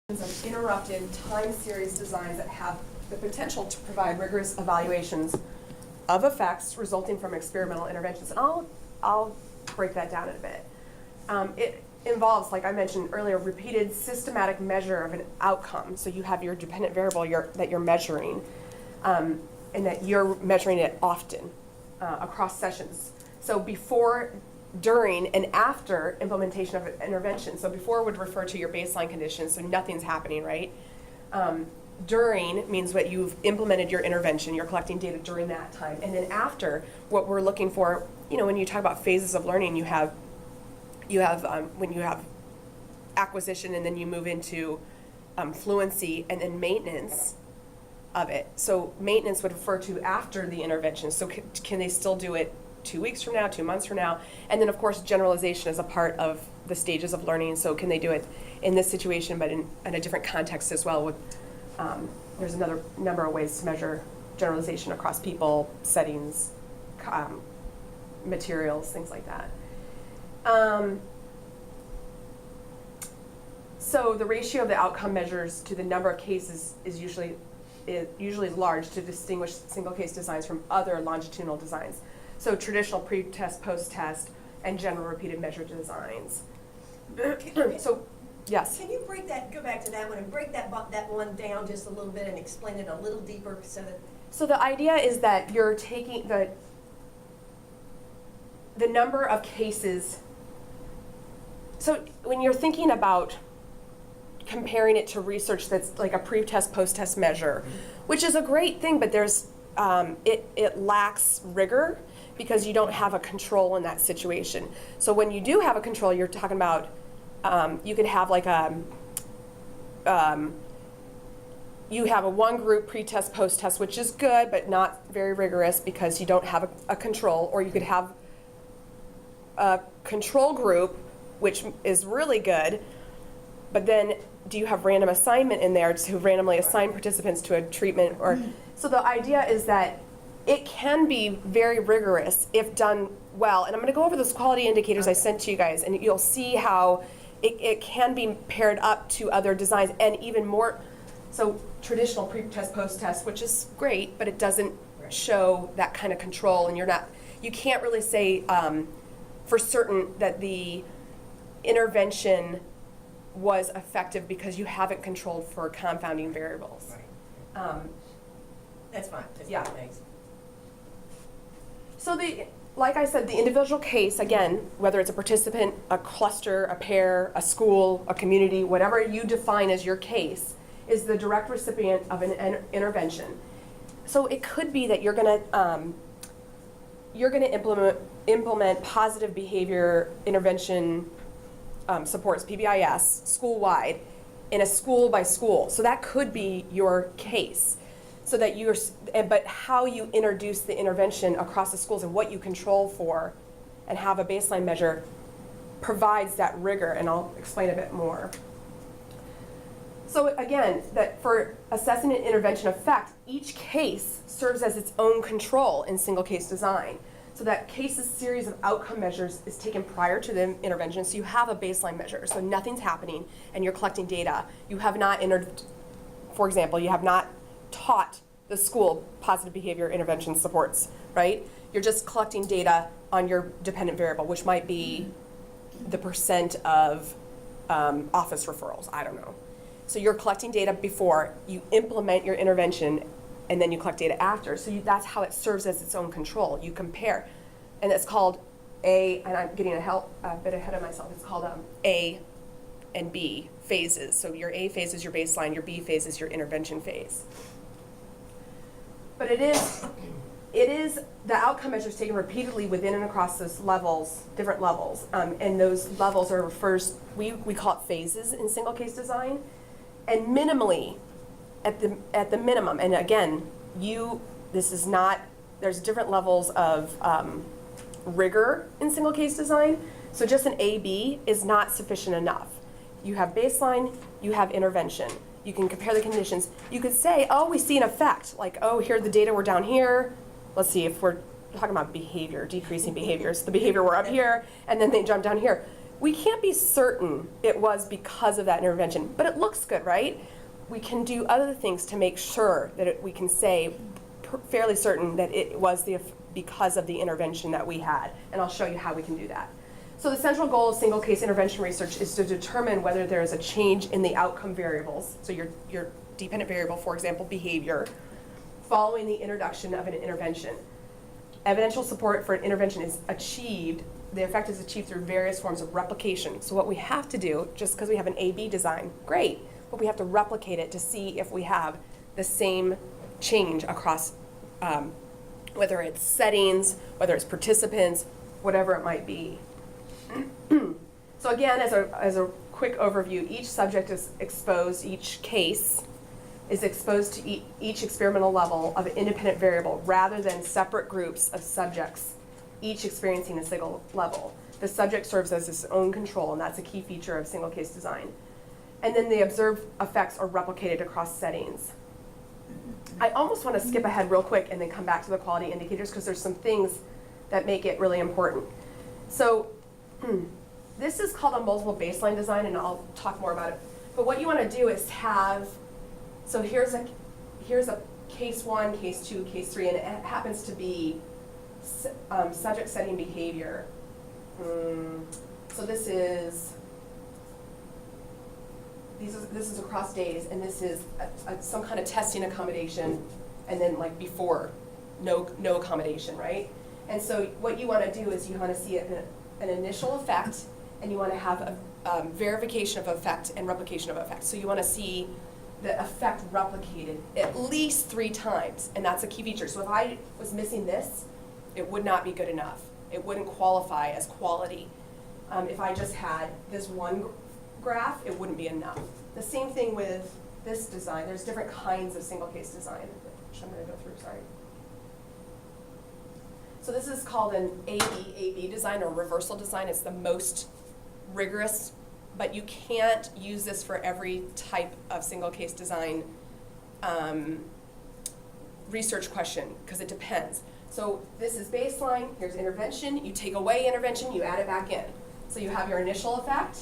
of interrupted time series designs that have the potential to provide rigorous evaluations of effects resulting from experimental interventions. And I'll break that down in a bit. It involves, like I mentioned earlier, repeated systematic measure of an outcome. So you have your dependent variable that you're measuring, and that you're measuring it often across sessions. So before, during, and after implementation of an intervention. So before would refer to your baseline conditions, so nothing's happening, right? During means that you've implemented your intervention, you're collecting data during that time. And then after, what we're looking for, when you talk about phases of learning, you have when you have acquisition and then you move into fluency and then maintenance of it. So maintenance would refer to after the intervention. So can they still do it 2 weeks from now, 2 months from now? And then of course generalization is a part of the stages of learning. So can they do it in this situation but in a different context as well? There's another number of ways to measure generalization across people, settings, materials, things like that. So the ratio of the outcome measures to the number of cases is usually large to distinguish single case designs from other longitudinal designs. So traditional pre-test, post-test, and general repeated measure designs. So, yes. Can you go back to that one and break that one down just a little bit and explain it a little deeper so that... So the idea is that you're taking the number of cases. So when you're thinking about comparing it to research that's like a pre-test, post-test measure, which is a great thing, but there's it lacks rigor because you don't have a control in that situation. So when you do have a control, you're talking about you could have like you have a one group pre-test, post-test, which is good, but not very rigorous because you don't have a control, or you could have a control group, which is really good, but then do you have random assignment in there to randomly assign participants to a treatment? Or so the idea is that it can be very rigorous if done well. And I'm going to go over those quality indicators I sent to you guys, and you'll see how it can be paired up to other designs, and even more. So traditional pre-test, post-test, which is great, but it doesn't show that kind of control, and you can't really say for certain that the intervention was effective because you haven't controlled for confounding variables. Right. That's fine. Yeah. Thanks. So like I said, the individual case, again, whether it's a participant, a cluster, a pair, a school, a community, whatever you define as your case, is the direct recipient of an intervention. So it could be that you're going to implement positive behavior intervention supports, PBIS, school-wide, in a school by school. So that could be your case. So that but how you introduce the intervention across the schools and what you control for and have a baseline measure provides that rigor, and I'll explain a bit more. So again, that for assessing an intervention effect, each case serves as its own control in single case design. So that case's series of outcome measures is taken prior to the intervention, so you have a baseline measure. So nothing's happening and you're collecting data. You have not for example, you have not taught the school positive behavior intervention supports, right? You're just collecting data on your dependent variable, which might be the % of office referrals, I don't know. So you're collecting data before you implement your intervention, and then you collect data after. So that's how it serves as its own control. You compare, and it's called and I'm getting a bit ahead of myself, it's called A and B phases. So your A phase is your baseline, your B phase is your intervention phase. But it is the outcome measures taken repeatedly within and across those levels, different levels, and those levels are we call it phases in single case design, and minimally, at the minimum, and again, there's different levels of rigor in single case design, so just an A-B is not sufficient enough. You have baseline, you have intervention. You can compare the conditions. You could say, oh, we see an effect, like, oh, here the data were down here. Let's see if we're talking about behavior, decreasing behaviors. The behavior were up here, and then they jump down here. we can't be certain it was because of that intervention, but it looks good, right? We can do other things to make sure that we can say fairly certain that it was because of the intervention that we had, and I'll show you how we can do that. So the central goal of single case intervention research is to determine whether there is a change in the outcome variables, so your dependent variable, for example, behavior, following the introduction of an intervention. Evidential support for an intervention is achieved, the effect is achieved through various forms of replication. So what we have to do, just because we have an A-B design, great, but we have to replicate it to see if we have the same change across, whether it's settings, whether it's participants, whatever it might be. So again, as a quick overview, each subject is exposed, each case is exposed to each experimental level of an independent variable rather than separate groups of subjects, each experiencing a single level. The subject serves as its own control, and that's a key feature of single case design. And then the observed effects are replicated across settings. I almost want to skip ahead real quick and then come back to the quality indicators because there's some things that make it really important. So this is called a multiple baseline design, and I'll talk more about it. But what you want to do is have, so here's a case 1, case 2, case 3, and it happens to be subject setting behavior. So this is across days, and this is some kind of testing accommodation, and then like before, no accommodation, right? And so what you want to do is you want to see an initial effect, and you want to have a verification of effect and replication of effect. So you want to see the effect replicated at least 3 times, and that's a key feature. So if I was missing this, it would not be good enough. It wouldn't qualify as quality. If I just had this one graph, it wouldn't be enough. The same thing with this design. There's different kinds of single case design, which I'm going to go through, sorry. So this is called an A-B design, or reversal design. It's the most rigorous, but you can't use this for every type of single case design research question, because it depends. So this is baseline, here's intervention, you take away intervention, you add it back in. So you have your initial effect,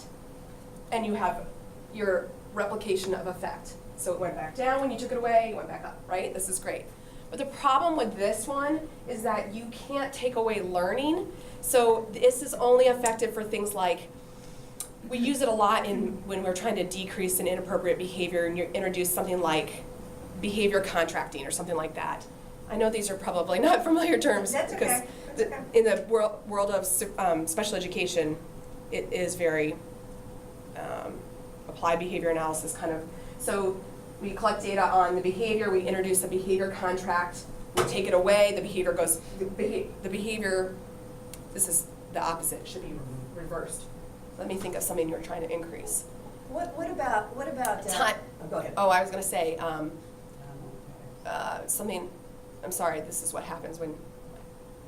and you have your replication of effect. So it went back down when you took it away, it went back up, right? This is great. But the problem with this one is that you can't take away learning. So this is only effective for things like, we use it a lot when we're trying to decrease an inappropriate behavior, and you introduce something like behavior contracting or something like that. I know these are probably not familiar terms. That's because okay. That's okay. In the world of special education, it is very applied behavior analysis kind of. So we collect data on the behavior, we introduce a behavior contract, we take it away, the behavior goes, the behavior, this is the opposite, it should be reversed. Let me think of something you're trying to increase. What about Time. Oh, go ahead. Oh, I was going to say something. I'm sorry. This is what happens when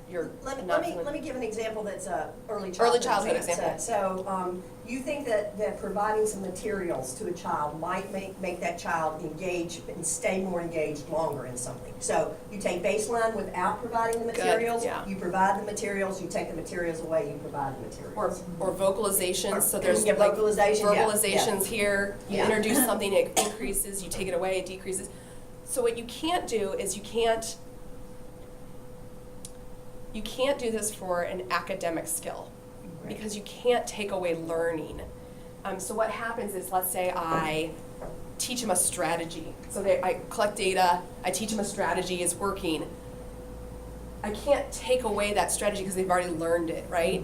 you're Let not. me give an example that's early childhood. Early childhood example. So you think that providing some materials to a child might make that child engage and stay more engaged longer in something. So you take baseline without providing the materials. Good, yeah. You provide the materials. You take the materials away. You provide the materials. Or vocalizations. So there's Yeah, like vocalization, yeah, verbalizations yeah. here. You Yeah. introduce something, it increases. You take it away, it decreases. So what you can't do is you can't do this for an academic skill, Right. because you can't take away learning. So what happens is, let's say I teach them a strategy. So I collect data, I teach them a strategy, it's working. I can't take away that strategy because they've already learned it, right?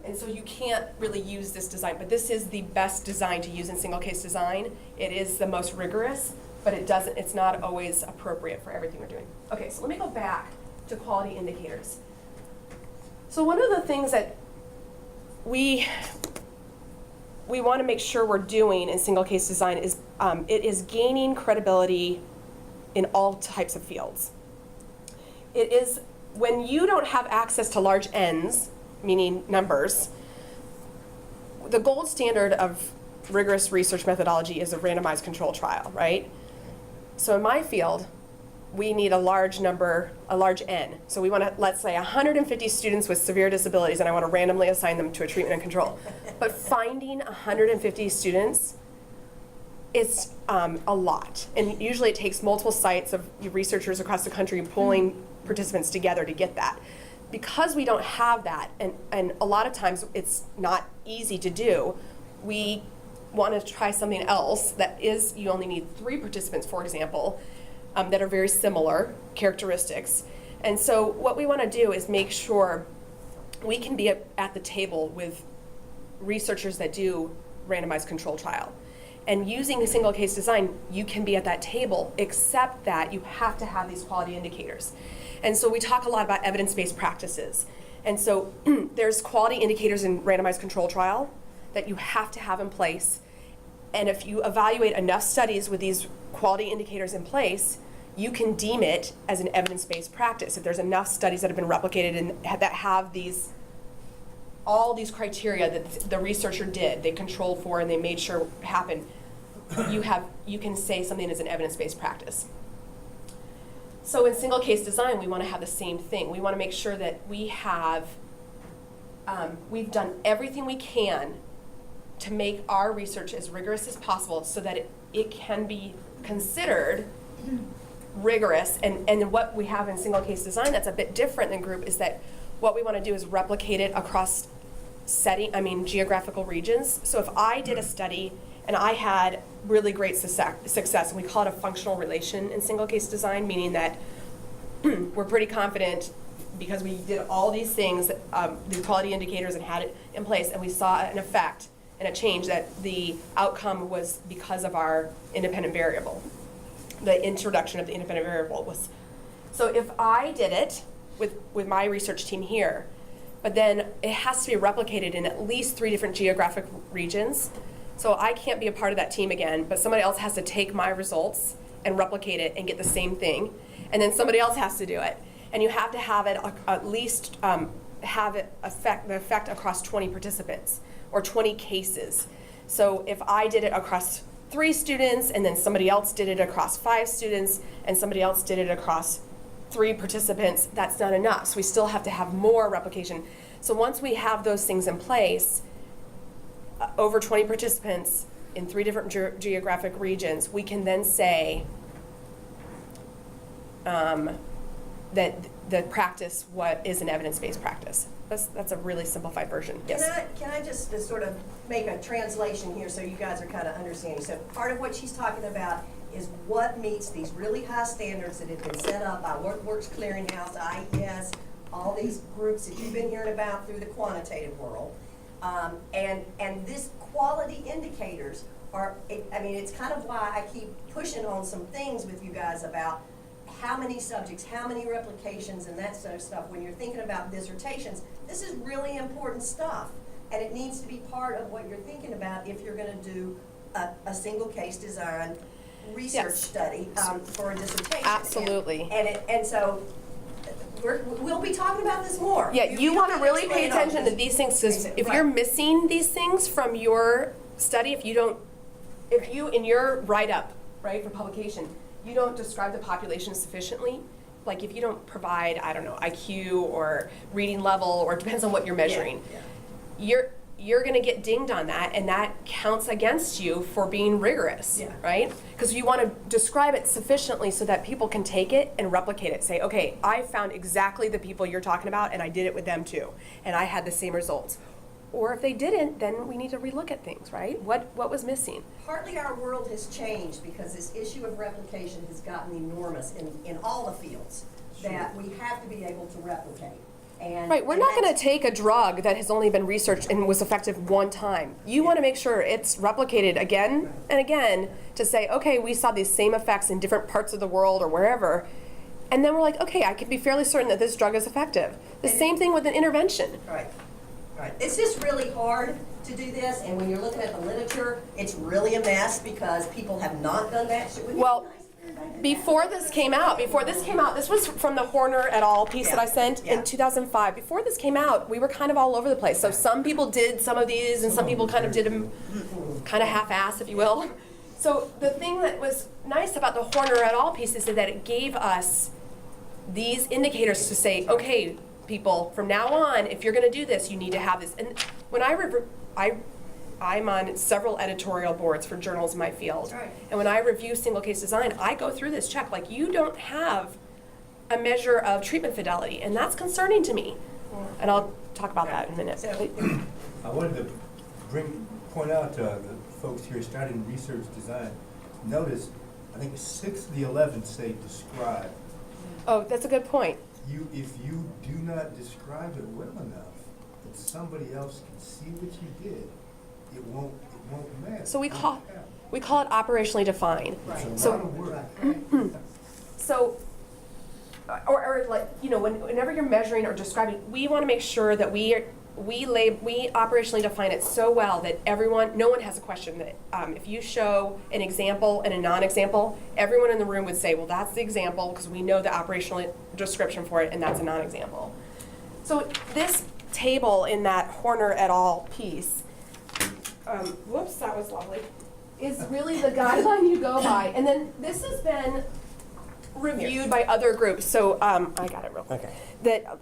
And so you can't really use this design, but this is the best design to use in single case design. It is the most rigorous, but it's not always appropriate for everything we're doing. Okay, so let me go back to quality indicators. So one of the things that we want to make sure we're doing in single case design is it is gaining credibility in all types of fields. It is when you don't have access to large N's, meaning numbers, the gold standard of rigorous research methodology is a randomized control trial, right? So in my field, we need a large number, a large N. So we want to, let's say 150 students with severe disabilities, and I want to randomly assign them to a treatment and control. But finding 150 students is a lot. And usually it takes multiple sites of researchers across the country pulling participants together to get that. Because we don't have that, and a lot of times it's not easy to do, we want to try something else that is, you only need 3 participants, for example, that are very similar characteristics. And so what we want to do is make sure we can be at the table with researchers that do randomized control trial. And using a single case design, you can be at that table, except that you have to have these quality indicators. And so we talk a lot about evidence-based practices. And so there's quality indicators in randomized control trial that you have to have in place. And if you evaluate enough studies with these quality indicators in place, you can deem it as an evidence-based practice. If there's enough studies that have been replicated and that have these, all these criteria that the researcher did, they controlled for and they made sure happened, you can say something is an evidence-based practice. So in single case design, we want to have the same thing. We want to make sure that we have, we've done everything we can to make our research as rigorous as possible so that it can be considered rigorous. And what we have in single case design that's a bit different than group is that what we want to do is replicate it across geographical regions. So if I did a study and I had really great success, and we call it a functional relation in single case design, meaning that we're pretty confident because we did all these things, the quality indicators, and had it in place, and we saw an effect and a change that the outcome was because of our independent variable. The introduction of the independent variable was. So if I did it with my research team here, but then it has to be replicated in at least 3 different geographic regions. So I can't be a part of that team again, but somebody else has to take my results and replicate it and get the same thing. And then somebody else has to do it. And you have to have it at least have it affect the effect across 20 participants or 20 cases. So if I did it across 3 students and then somebody else did it across 5 students and somebody else did it across 3 participants, that's not enough. So we still have to have more replication. So once we have those things in place, over 20 participants in 3 different geographic regions, we can then say that the practice is an evidence-based practice. That's a really simplified version. Yes. Can I just sort of make a translation here so you guys are kind of understanding? So part of what she's talking about is what meets these really high standards that have been set up by Works Clearinghouse, IES, all these groups that you've been hearing about through the quantitative world. And this quality indicators are, it's kind of why I keep pushing on some things with you guys about how many subjects, how many replications, and that sort of stuff. When you're thinking about dissertations, this is really important stuff, and it needs to be part of what you're thinking about if you're going to do a single case design research study for a dissertation. Absolutely. And so we'll be talking about this more. Yeah, you want to really pay attention to these things, because if you're missing these things from your study, if you in your write-up, right, for publication, you don't describe the population sufficiently, like if you don't provide, I don't know, IQ or reading level, or it depends on what you're measuring, you're going to get dinged on that, and that counts against you for being rigorous, right? Because you want to describe it sufficiently so that people can take it and replicate it. Say, okay, I found exactly the people you're talking about, and I did it with them too, and I had the same results. Or if they didn't, then we need to relook at things, right? What was missing? Partly our world has changed because this issue of replication has gotten enormous in all the fields, that we have to be able to replicate. Right, we're not going to take a drug that has only been researched and was effective one time. You want to make sure it's replicated again and again to say, okay, we saw these same effects in different parts of the world or wherever, and then we're like, okay, I can be fairly certain that this drug is effective. The same thing with an intervention. Right. It's just really hard to do this, and when you're looking at the literature, it's really a mess because people have not done that. Well, before this came out, this was from the Horner et al. Piece that I sent in 2005. Before this came out, we were kind of all over the place. So some people did some of these, and some people kind of did them kind of half-ass, if you will. So the thing that was nice about the Horner et al. Piece is that it gave us these indicators to say, okay, people, from now on, if you're going to do this, you need to have this. And when I'm on several editorial boards for journals in my field, Right. and when I review single case design, I go through this check. Like, you don't have a measure of treatment fidelity, and that's concerning to me. And I'll talk about that in a minute. So, I wanted to point out to the folks here studying research design, notice, I think 6 of the 11 say describe. Oh, that's a good point. If you do not describe it well enough, that somebody else can see what you did, it won't matter. So we call it operationally defined. Right. It's a So- lot of work. right. So, or like, you know, whenever you're measuring or describing, we want to make sure that we operationally define it so well that no one has a question. That if you show an example and a non-example, everyone in the room would say, well, that's the example because we know the operational description for it, and that's a non-example. So this table in that Horner et al. Piece, whoops, that was lovely, is really the guideline you go by. And then this has been reviewed by other groups. So I got it real quick. Okay. That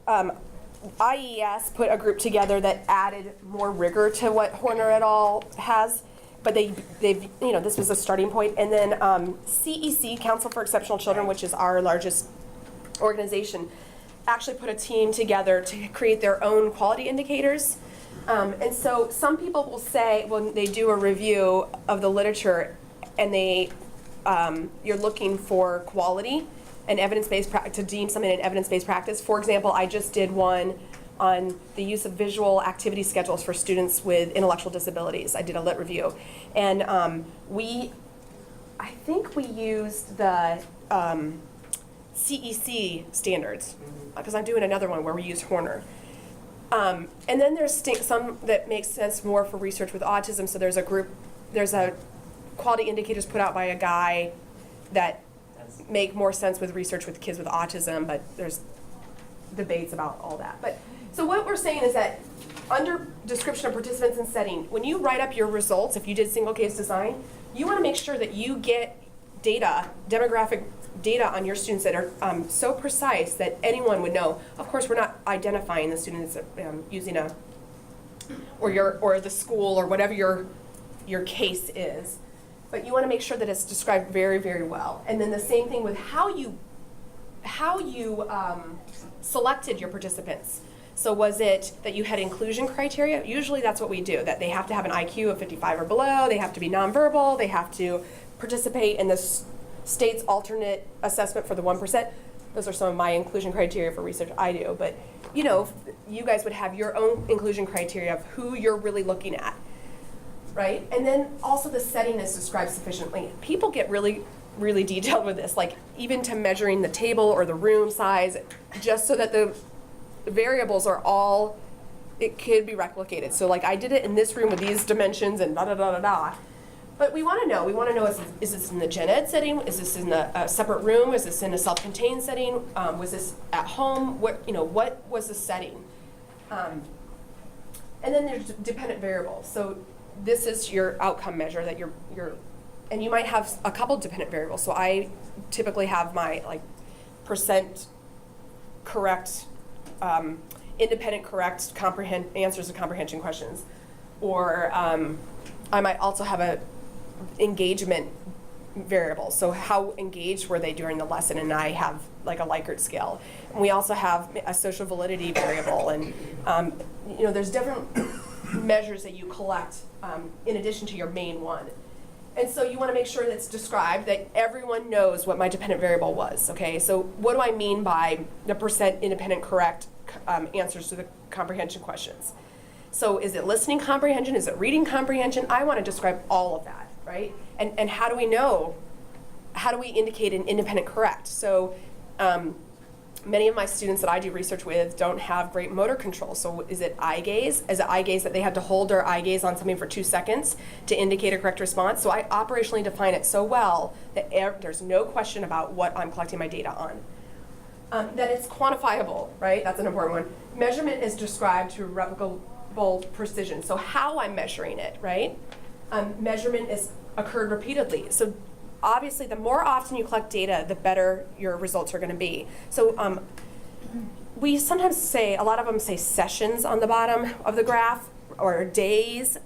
IES put a group together that added more rigor to what Horner et al. Has, but they've this was a starting point. And then CEC, Council for Exceptional Children, which is our largest organization, actually put a team together to create their own quality indicators. And so some people will say when they do a review of the literature and you're looking for quality and evidence-based to deem something an evidence-based practice. For example, I just did one on the use of visual activity schedules for students with intellectual disabilities. I did a lit review, and I think we used the CEC standards because I'm doing another one where we use Horner. And then there's some that makes sense more for research with autism. So there's a quality indicators put out by a guy that make more sense with research with kids with autism, but there's debates about all that. But so what we're saying is that under description of participants and setting, when you write up your results, if you did single case design, you want to make sure that you get data, demographic data on your students that are so precise that anyone would know. Of course, we're not identifying the students using or the school or whatever your case is. But you want to make sure that it's described very, very well. And then the same thing with how you selected your participants. So was it that you had inclusion criteria? Usually that's what we do, that they have to have an IQ of 55 or below, they have to be nonverbal, they have to participate in the state's alternate assessment for the 1%. Those are some of my inclusion criteria for research I do. But you guys would have your own inclusion criteria of who you're really looking at. Right? And then also the setting is described sufficiently. People get really, really detailed with this, like even to measuring the table or the room size, just so that the variables are all, it could be replicated. So like I did it in this room with these dimensions and da da da da da. But we want to know, is this in the gen ed setting? Is this in a separate room? Is this in a self-contained setting? Was this at home? What was the setting? And then there's dependent variables. So this is your outcome measure that and you might have a couple dependent variables. So I typically have my percent correct, independent correct answers to comprehension questions. Or I might also have a engagement variable. So how engaged were they during the lesson? And I have like a Likert scale. And we also have a social validity variable. And there's different measures that you collect in addition to your main one. And so you want to make sure that it's described, that everyone knows what my dependent variable was, okay? So what do I mean by the percent independent correct answers to the comprehension questions? So is it listening comprehension? Is it reading comprehension? I want to describe all of that, right? And how do we know? How do we indicate an independent correct? So many of my students that I do research with don't have great motor control. So is it eye gaze? Is it eye gaze that they have to hold their eye gaze on something for 2 seconds to indicate a correct response? So I operationally define it so well that there's no question about what I'm collecting my data on. That it's quantifiable, right? That's an important one. Measurement is described to replicable precision. So how I'm measuring it, right? Measurement is occurred repeatedly. So obviously, the more often you collect data, the better your results are going to be. So we sometimes say, a lot of them say sessions on the bottom of the graph, or days.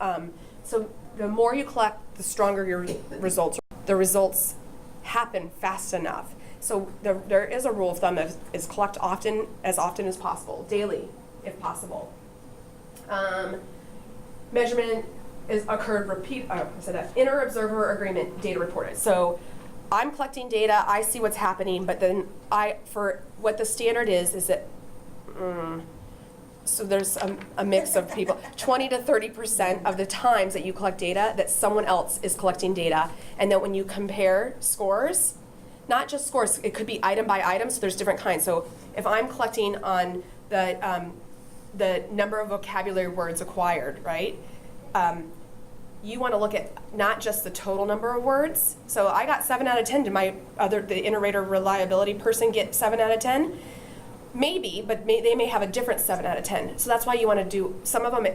So the more you collect, the stronger your results are. The results happen fast enough. So there is a rule of thumb that is collect often as possible, daily, if possible. Measurement occurred inter-observer agreement data reported. So I'm collecting data, I see what's happening, but then for what the standard is that, so there's a mix of people, 20 to 30% of the times that you collect data, that someone else is collecting data, and that when you compare scores, not just scores, it could be item by item, so there's different kinds. So if I'm collecting on the number of vocabulary words acquired, right? You want to look at not just the total number of words. So I got 7 out of 10. Did the inter-rater reliability person get 7 out of 10? Maybe, but they may have a different 7 out of 10. So that's why you want to do, some of them,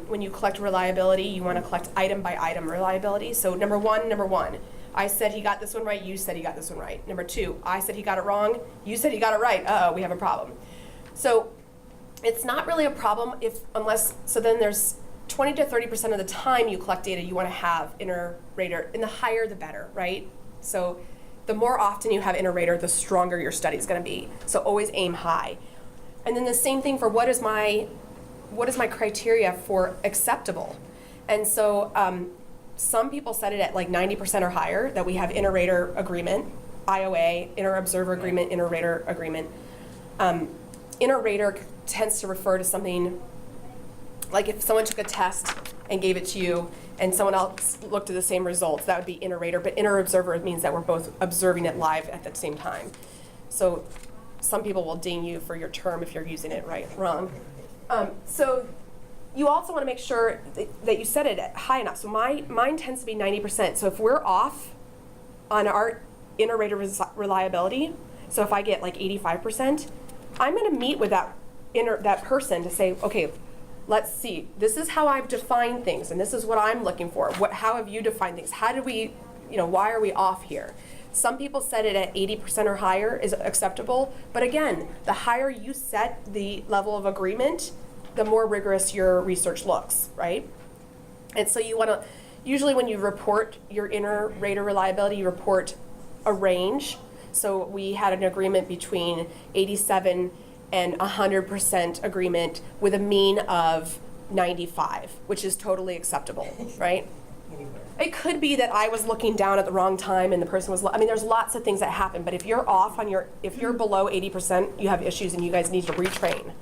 when you collect reliability, you want to collect item by item reliability. So number one. I said he got this one right, you said he got this one right. Number 2, I said he got it wrong, you said he got it right. Uh-oh, we have a problem. So it's not really a problem so then there's 20 to 30% of the time you collect data, you want to have inter-rater, and the higher the better, right? So the more often you have inter-rater, the stronger your study is going to be. So always aim high. And then the same thing for what is my criteria for acceptable? And so some people set it at like 90% or higher, that we have inter-rater agreement, IOA, inter-observer agreement, inter-rater agreement. Inter-rater tends to refer to something like if someone took a test and gave it to you and someone else looked at the same results, that would be inter-rater, but inter-observer means that we're both observing it live at the same time. So some people will ding you for your term if you're using it wrong. So you also want to make sure that you set it at high enough. So mine tends to be 90%. So if we're off on our inter-rater reliability, so if I get like 85%, I'm going to meet with that person to say, okay, let's see, this is how I've defined things, and this is what I'm looking for. How have you defined things? How did we, why are we off here? Some people set it at 80% or higher is acceptable, but again, the higher you set the level of agreement, the more rigorous your research looks, right? And so you want to, usually when you report your inter-rater reliability, you report a range. So we had an agreement between 87 and 100% agreement with a mean of 95, which is totally acceptable, right? Anywhere. It could be that I was looking down at the wrong time and the person was, there's lots of things that happen, but if you're off if you're below 80%, you have issues and you guys need to retrain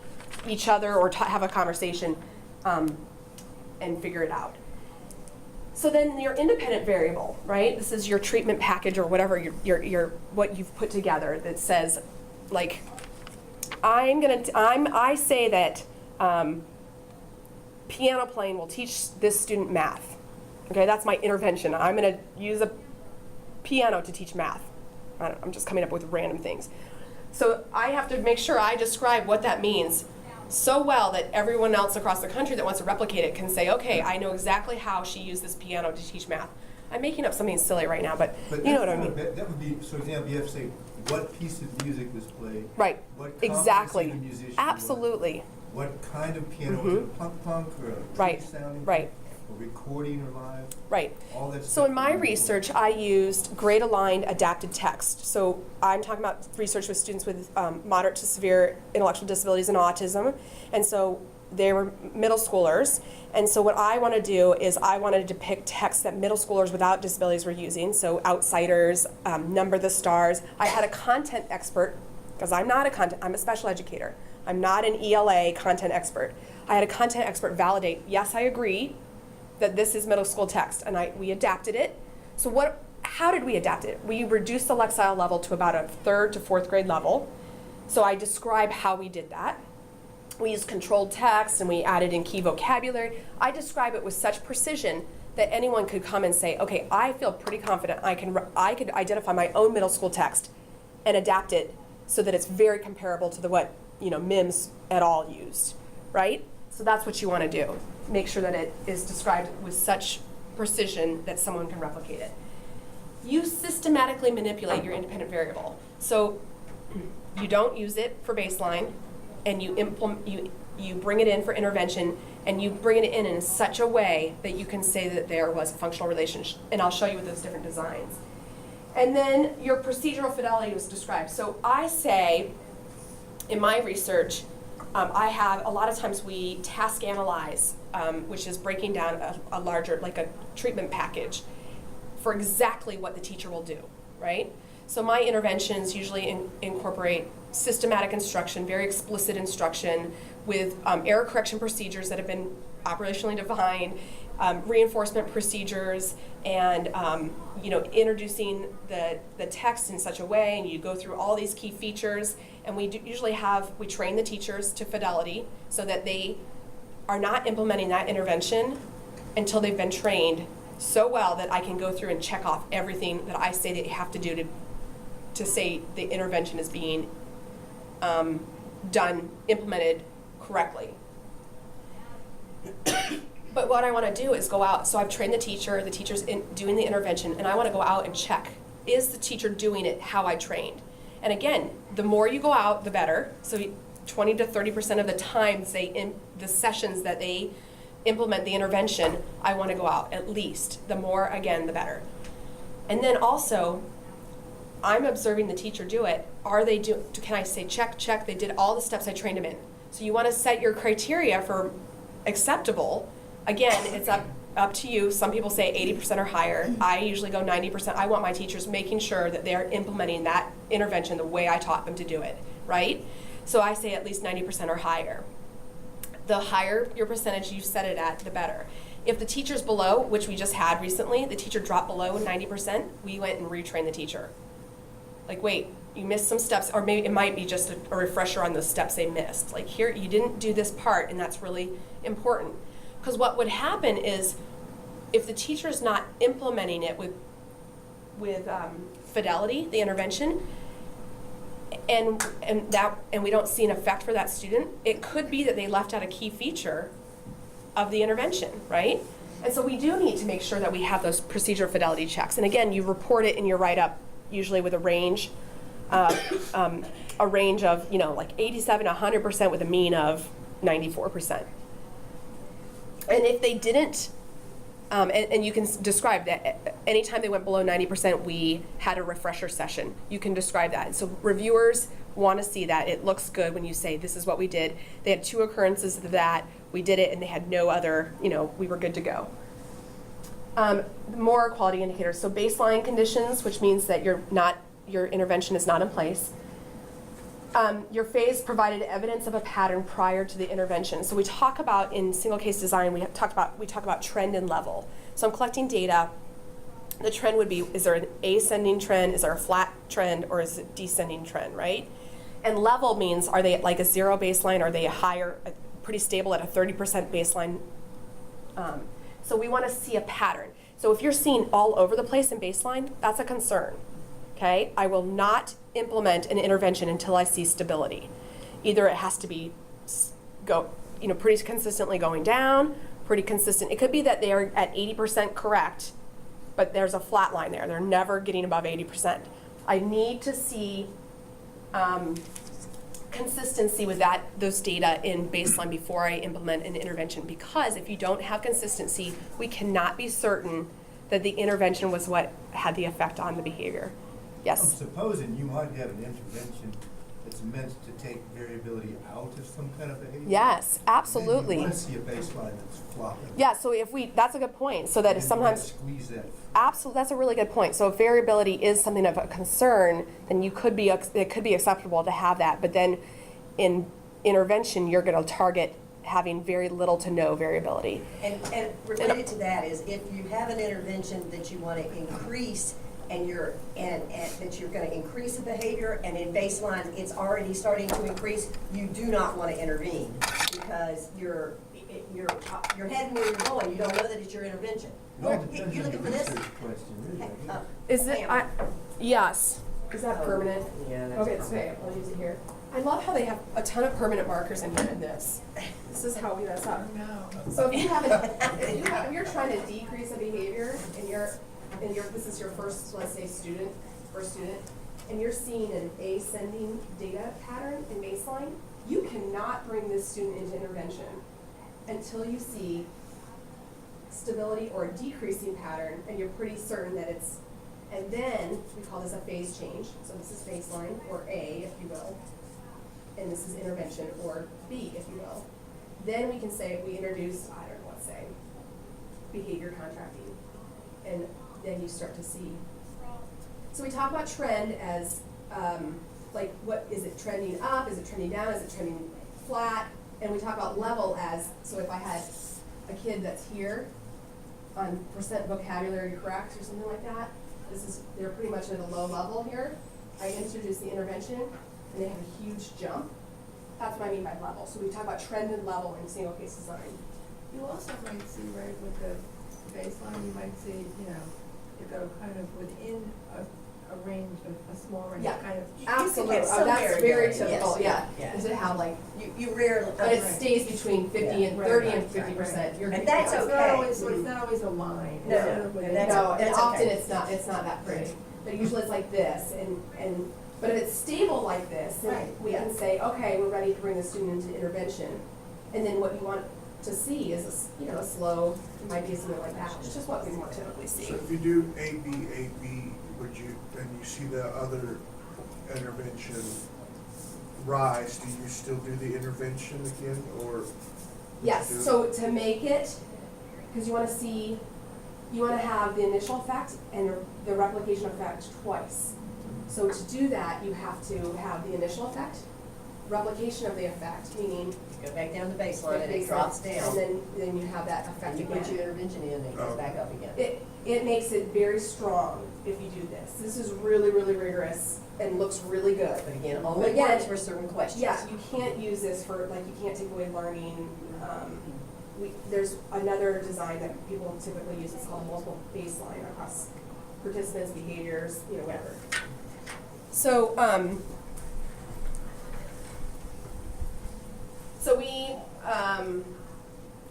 each other or have a conversation and figure it out. So then your independent variable, right? This is your treatment package or whatever your what you've put together that says, like, I say that piano playing will teach this student math. Okay, that's my intervention. I'm going to use a piano to teach math. I'm just coming up with random things. So I have to make sure I describe what that means so well that everyone else across the country that wants to replicate it can say, okay, I know exactly how she used this piano to teach math. I'm making up something silly right now, but you know what I mean. That would be, so example, you have to say what piece of music was played. Right, What exactly. the musician Absolutely. was, what kind of piano, was it a punk or a Right, sounding? right. Or recording or live? Right. All that So stuff in my would be- research, I used grade-aligned adapted text. So I'm talking about research with students with moderate to severe intellectual disabilities and autism. And so they were middle schoolers. And so what I want to do is I want to depict text that middle schoolers without disabilities were using. So Outsiders, Number the Stars. I had a content expert, because I'm a special educator. I'm not an ELA content expert. I had a content expert validate, yes, I agree that this is middle school text, and we adapted it. So how did we adapt it? We reduced the Lexile level to about a 3rd to 4th grade level. So I describe how we did that. We used controlled text and we added in key vocabulary. I describe it with such precision that anyone could come and say, okay, I feel pretty confident I could identify my own middle school text and adapt it so that it's very comparable to what Mims et al. Used, right? So that's what you want to do. Make sure that it is described with such precision that someone can replicate it. You systematically manipulate your independent variable. So you don't use it for baseline, and you bring it in for intervention, and you bring it in such a way that you can say that there was a functional relationship. And I'll show you with those different designs. And then your procedural fidelity was described. So I say, in my research, I have, a lot of times we task analyze, which is breaking down a larger, like a treatment package for exactly what the teacher will do, right? So my interventions usually incorporate systematic instruction, very explicit instruction with error correction procedures that have been operationally defined, reinforcement procedures, and introducing the text in such a way, and you go through all these key features, and we train the teachers to fidelity so that they are not implementing that intervention until they've been trained so well that I can go through and check off everything that I say that you have to do to say the intervention is being implemented correctly. But what I want to do is go out, so I've trained the teacher's doing the intervention, and I want to go out and check, is the teacher doing it how I trained? And again, the more you go out, the better. So 20 to 30% of the times the sessions that they implement the intervention, I want to go out at least. The more, again, the better. And then also, I'm observing the teacher do it. Can I say check, they did all the steps I trained them in. So you want to set your criteria for acceptable. Again, it's up to you. Some people say 80% or higher. I usually go 90%. I want my teachers making sure that they're implementing that intervention the way I taught them to do it, right? So I say at least 90% or higher. The higher your percentage you set it at, the better. If the teacher's below, which we just had recently, the teacher dropped below 90%, we went and retrained the teacher. Like, wait, you missed some steps, or maybe it might be just a refresher on the steps they missed. Like, here, you didn't do this part, and that's really important. Because what would happen is, if the teacher's not implementing it with fidelity, the intervention, and we don't see an effect for that student, it could be that they left out a key feature of the intervention, right? And so we do need to make sure that we have those procedural fidelity checks. And again, you report it in your write-up, usually with a range of, like 87 to 100% with a mean of 94%. And if they didn't, and you can describe that anytime they went below 90%, we had a refresher session. You can describe that. And so reviewers want to see that. It looks good when you say, this is what we did. They had 2 occurrences of that. We did it, and they had no other, we were good to go. More quality indicators. So baseline conditions, which means that your intervention is not in place. Your phase provided evidence of a pattern prior to the intervention. So we talk about, in single case design, we talk about trend and level. So I'm collecting data. The trend would be, is there an ascending trend, is there a flat trend, or is it descending trend, right? And level means, are they at like a 0 baseline, are they higher, pretty stable at a 30% baseline? So we want to see a pattern. So if you're seeing all over the place in baseline, that's a concern. Okay, I will not implement an intervention until I see stability. Either it has to be pretty consistently going down, pretty consistent. It could be that they are at 80% correct, but there's a flat line there. They're never getting above 80%. I need to see consistency with those data in baseline before I implement an intervention, because if you don't have consistency, we cannot be certain that the intervention was what had the effect on the behavior. Yes? I'm supposing you might have an intervention that's meant to take variability out of some kind of behavior. Yes, absolutely. And you want to see a baseline that's flopping. Yeah, so that's a good point. So that if sometimes, squeeze that. absolutely, that's a really good point. So if variability is something of a concern, then it could be acceptable to have that. But then in intervention, you're going to target having very little to no variability. And related to that is, if you have an intervention that you want to increase, and that you're going to increase the behavior, and in baseline it's already starting to increase, you do not want to intervene, because you're heading where you're going. You don't know that it's your intervention. You're looking for this? Is it? Yes. Is that permanent? Yeah, that's Okay, it's okay. I'll use it here. I love how they have a ton of permanent markers in here in this. This is how we mess up. So if you have, if you're trying to decrease a behavior and this is your first, let's say first student, and you're seeing an ascending data pattern in baseline, you cannot bring this student into intervention until you see stability or a decreasing pattern, and you're pretty certain that it's, and then we call this a phase change. So this is baseline, or A, if you will, and this is intervention, or B, if you will. Then we can say, we introduce, I don't know, let's say, behavior contracting, and then you start to see. So we talk about trend as, like, what, is it trending up, is it trending down, is it trending flat? And we talk about level as, so if I had a kid that's here on percent vocabulary correct or something like that, they're pretty much at a low level here. I introduce the intervention, and they have a huge jump. That's what I mean by level. So we talk about trend and level in single case design. You also might see, right, with the baseline, you might see, you know, you go kind of within a range of, a small range, Yeah. kind of. Absolutely. get some That's very variability, typical, yes, yeah. yeah. Is it how, like, You rarely. but it stays between 50 and Right, 30 right, and right, 50%. You're And good. that's Yeah. It's not okay. always, so it's not always a line. No, It's sort of and within- that's- No, and that's often okay. it's not that pretty. But usually it's like this, and but if it's stable like this, then Right, we can say, okay, we're ready to bring the student into intervention. And then what you want to see is a slow, it might be something like that, which is what we more typically see. So if you do A, would you, and you see the other intervention rise, do you still do the intervention again, or? would Yes, you do- so to make it, because you want to have the initial effect and the replication effect twice. So to do that, you have to have the initial effect, replication of the effect, meaning Go back down to baseline and it drops down. and then you have that effect And you put your again. intervention in and it goes back up again. It makes it very strong if you do this. This is really, really rigorous and looks really good. But again, only Again, works for certain questions. Yeah, you can't use this for, like, you can't take away learning. There's another design that people typically use, it's called multiple baseline across participants, behaviors, whatever. So,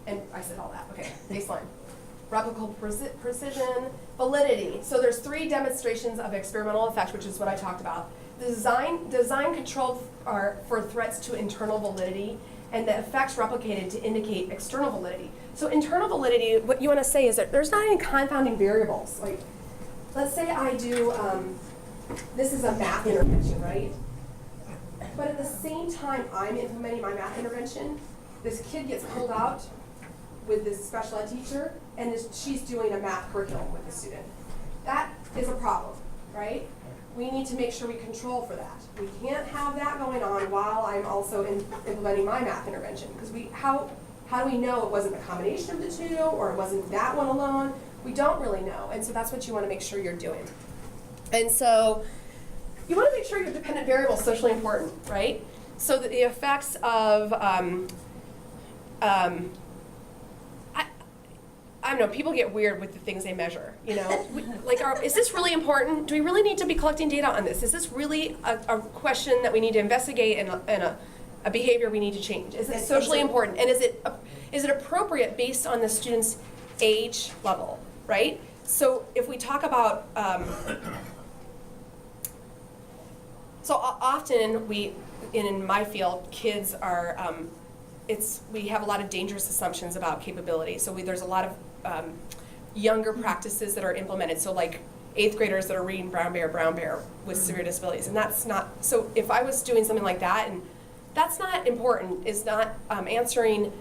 and I said all that, okay, baseline. Replicable precision, validity. So there's 3 demonstrations of experimental effect, which is what I talked about. The design controlled are for threats to internal validity, and the effects replicated to indicate external validity. So internal validity, what you want to say is that there's not any confounding variables. Like, let's say I do, this is a math intervention, right? But at the same time I'm implementing my math intervention, this kid gets pulled out with this special ed teacher, and she's doing a math curriculum with the student. That is a problem, right? We need to make sure we control for that. We can't have that going on while I'm also implementing my math intervention, because how do we know it wasn't a combination of the two, or it wasn't that one alone? We don't really know, and so that's what you want to make sure you're doing. And so you want to make sure your dependent variable is socially important, right? So that the effects of I don't know, people get weird with the things they measure, is this really important? Do we really need to be collecting data on this? Is this really a question that we need to investigate and a behavior we need to change? Is it socially important? And is it appropriate based on the student's age level, right? So if we talk about, so often in my field, kids are, we have a lot of dangerous assumptions about capability. So there's a lot of younger practices that are implemented. So like 8th graders that are reading Brown Bear with severe disabilities. And that's not, so if I was doing something like that, and that's not important, is not answering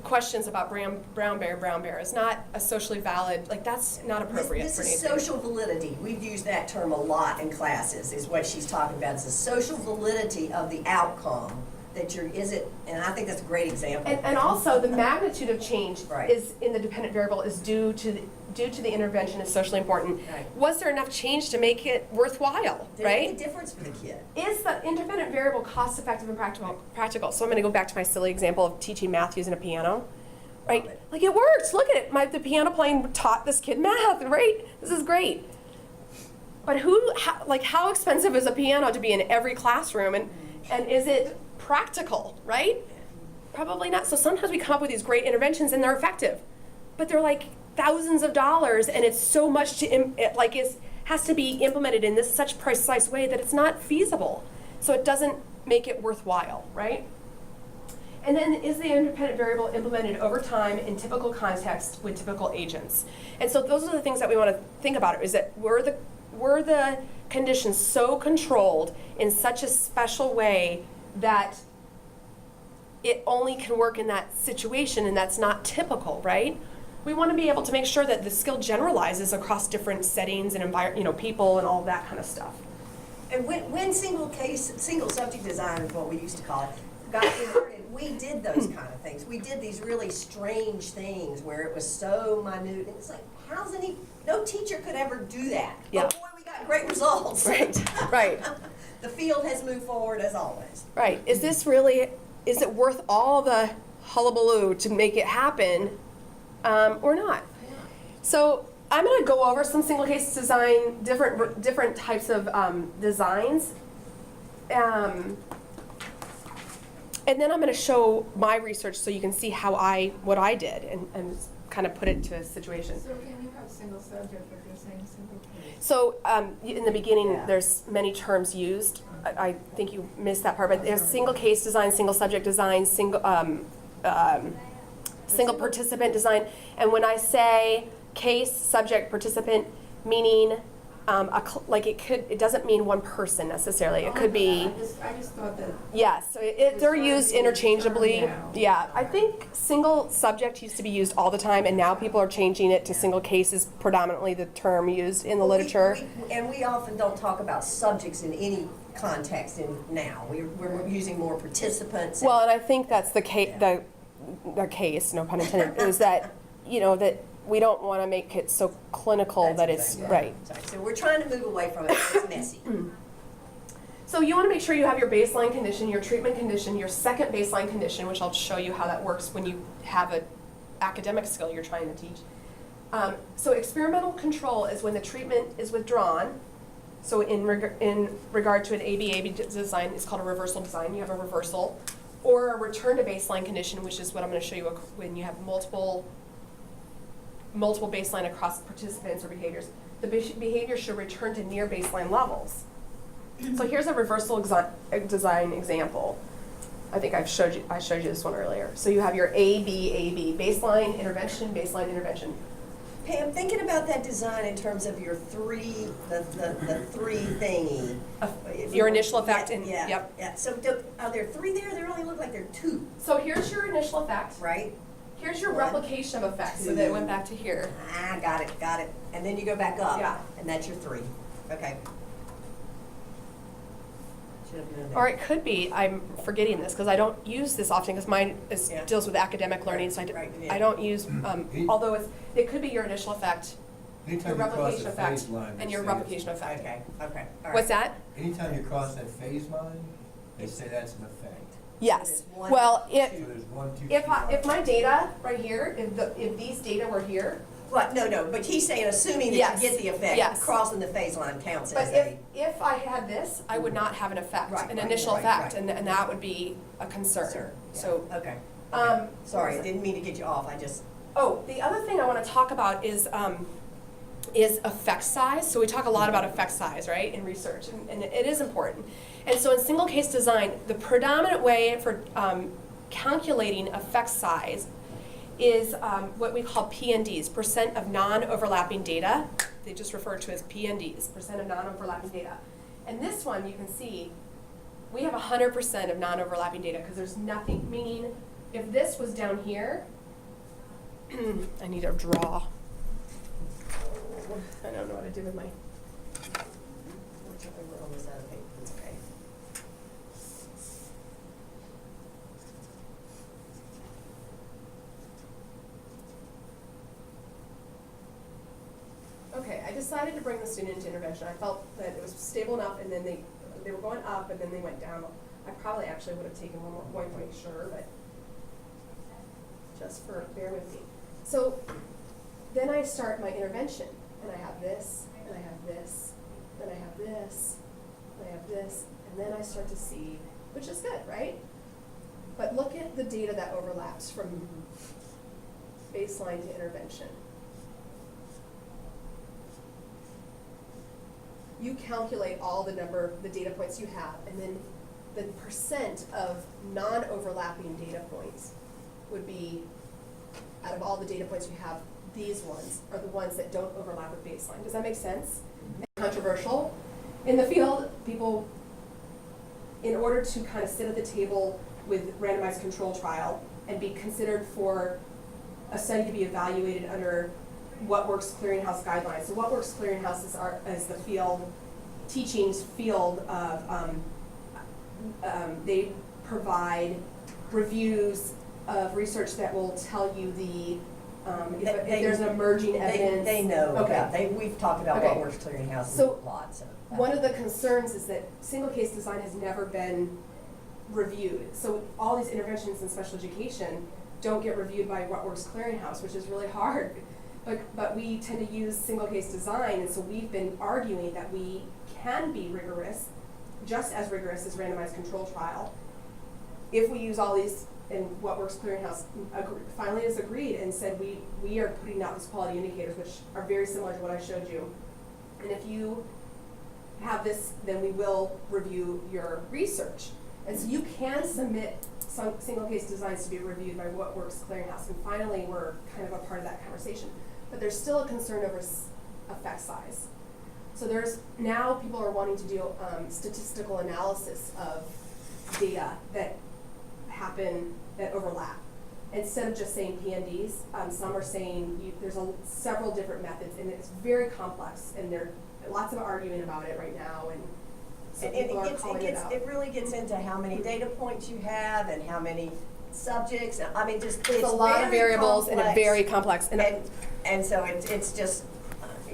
questions about Brown Bear is not a socially valid, like that's not appropriate This for is anything. social validity. We've used that term a lot in classes, is what she's talking about. It's the social validity of the outcome that and I think that's a great example. And also the magnitude of change Right. is in the dependent variable is due to the intervention is socially important. Right. Was there enough change to make it worthwhile, They right? make a difference for the kid. Is the independent variable cost effective and practical? So I'm going to go back to my silly example of teaching math using a piano, right? Love it. Like it works. Look at it. The piano playing taught this kid math, right? This is great. But how expensive is a piano to be in every classroom? And is it practical, right? Probably not. So sometimes we come up with these great interventions and they're effective, but they're like thousands of dollars, and it's so much to it has to be implemented in this such precise way that it's not feasible. So it doesn't make it worthwhile, right? And then is the independent variable implemented over time in typical context with typical agents? And so those are the things that we want to think about. Is that were the conditions so controlled in such a special way that it only can work in that situation, and that's not typical, right? We want to be able to make sure that the skill generalizes across different settings and people and all that kind of stuff. And when single subject design is what we used to call it, got inverted, we did those kind of things. We did these really strange things where it was so minute, and it's like, no teacher could ever do that. Yeah. But boy, we got great results. Right. The field has moved forward as always. Right. Is it worth all the hullabaloo to make it happen, or not? So I'm going to go over some single case design, different types of designs, and then I'm going to show my research so you can see what I did and kind of put it to a situation. So can you have single subject if you're saying single case? So in the beginning, Yeah. there's many terms used. I think you missed that part, but there's single case design, single subject design, single participant design. And when I say case, subject, participant, meaning it doesn't mean one person necessarily. It could be. I just thought that. Yes, so they're used interchangeably. Yeah, I think single subject used to be used all the time, and now people are changing it to single case is predominantly the term used in the literature. We often don't talk about subjects in any context now. We're using more participants. Well, and I think that's the case. The case, no pun intended, is that that we don't want to make it so clinical That's that it's exactly right. Sorry. So we're trying to move away from it. It's messy. So you want to make sure you have your baseline condition, your treatment condition, your second baseline condition, which I'll show you how that works when you have an academic skill you're trying to teach. So experimental control is when the treatment is withdrawn. So in regard to an AB design, it's called a reversal design. You have a reversal. Or a return to baseline condition, which is what I'm going to show you when you have multiple baseline across participants or behaviors. The behavior should return to near baseline levels. So here's a reversal design example. I think I showed you this one earlier. So you have your AB, baseline, intervention, baseline, intervention. Pam, thinking about that design in terms of your the three thingy. Your initial effect Yeah. Yep. Yeah. So are there three there? There only look like there are two, So here's your initial effect. right? Here's your One, replication of effect, so that it went back to here. Got it. And then you go back up. Yeah. And that's your three. Okay. Should have known that. Or it could be, I'm forgetting this because I don't use this often because mine Yeah. deals with academic learning, so Right, yeah. I don't use, although it could be your initial effect, your Anytime you cross replication the effect, phase line, and they your say replication effect. Okay. All right. What's that? Anytime you cross that phase line, they say that's an effect. Yes. there's one, Well, So there's 1, 2, 3. if my data right here, if these data were here, What? No. But he's saying, assuming that Yes. you get the effect, Yes. crossing the phase line counts but as a. if I had this, I would not have an effect, Right, an right, initial right, effect, right. and that would be a concern. Sure. Yeah. So, Okay. what Sorry, I was it? didn't mean to get you off. I just. Oh, the other thing I want to talk about is effect size. So we talk a lot about effect size, right, in research, and it is important. And so in single case design, the predominant way for calculating effect size is what we call PNDs, percent of non-overlapping data. They just refer to as PNDs, percent of non-overlapping data. And this one, you can see, we have 100% of non-overlapping data because there's nothing, meaning if this was down here, I need a draw. I don't know what to do with my. We're almost out of paper. It's okay. Okay, I decided to bring the student into intervention. I felt that it was stable enough, and then they were going up, and then they went down. I probably actually would have taken one more point to make sure, but just for bear with me. So then I start my intervention, and I have this, and I have this, then I have this, and I have this, and then I start to see which is good, right? But look at the data that overlaps from baseline to intervention. You calculate all the data points you have, and then the percent of non-overlapping data points would be, out of all the data points you have, these ones are the ones that don't overlap with baseline. Does that make sense? Controversial. In the field, people, in order to kind of sit at the table with randomized control trial and be considered for a study to be evaluated under What Works Clearinghouse guidelines. So What Works Clearinghouse is the field, teaching's field of, they provide reviews of research that will tell you the, if there's an emerging evidence. They know Okay. about, we've talked about Okay. What Works Clearinghouse So, a lot, so. One of the concerns is that single case design has never been reviewed. So all these interventions in special education don't get reviewed by What Works Clearinghouse, which is really hard. But we tend to use single case design, and so we've been arguing that we can be rigorous, just as rigorous as randomized control trial, if we use all these, and What Works Clearinghouse finally has agreed and said we are putting out these quality indicators, which are very similar to what I showed you. And if you have this, then we will review your research. And so you can submit some single case designs to be reviewed by What Works Clearinghouse, and finally we're kind of a part of that conversation. But there's still a concern over effect size. So there's, now people are wanting to do statistical analysis of data that happen, that overlap. Instead of just saying PNDs, some are saying there's several different methods, and it's very complex, and there's lots of arguing about it right now, and so people are calling it out. It really gets into how many data points you have and how many subjects. I mean, just It's a lot of variables and a very complex. And so it's just,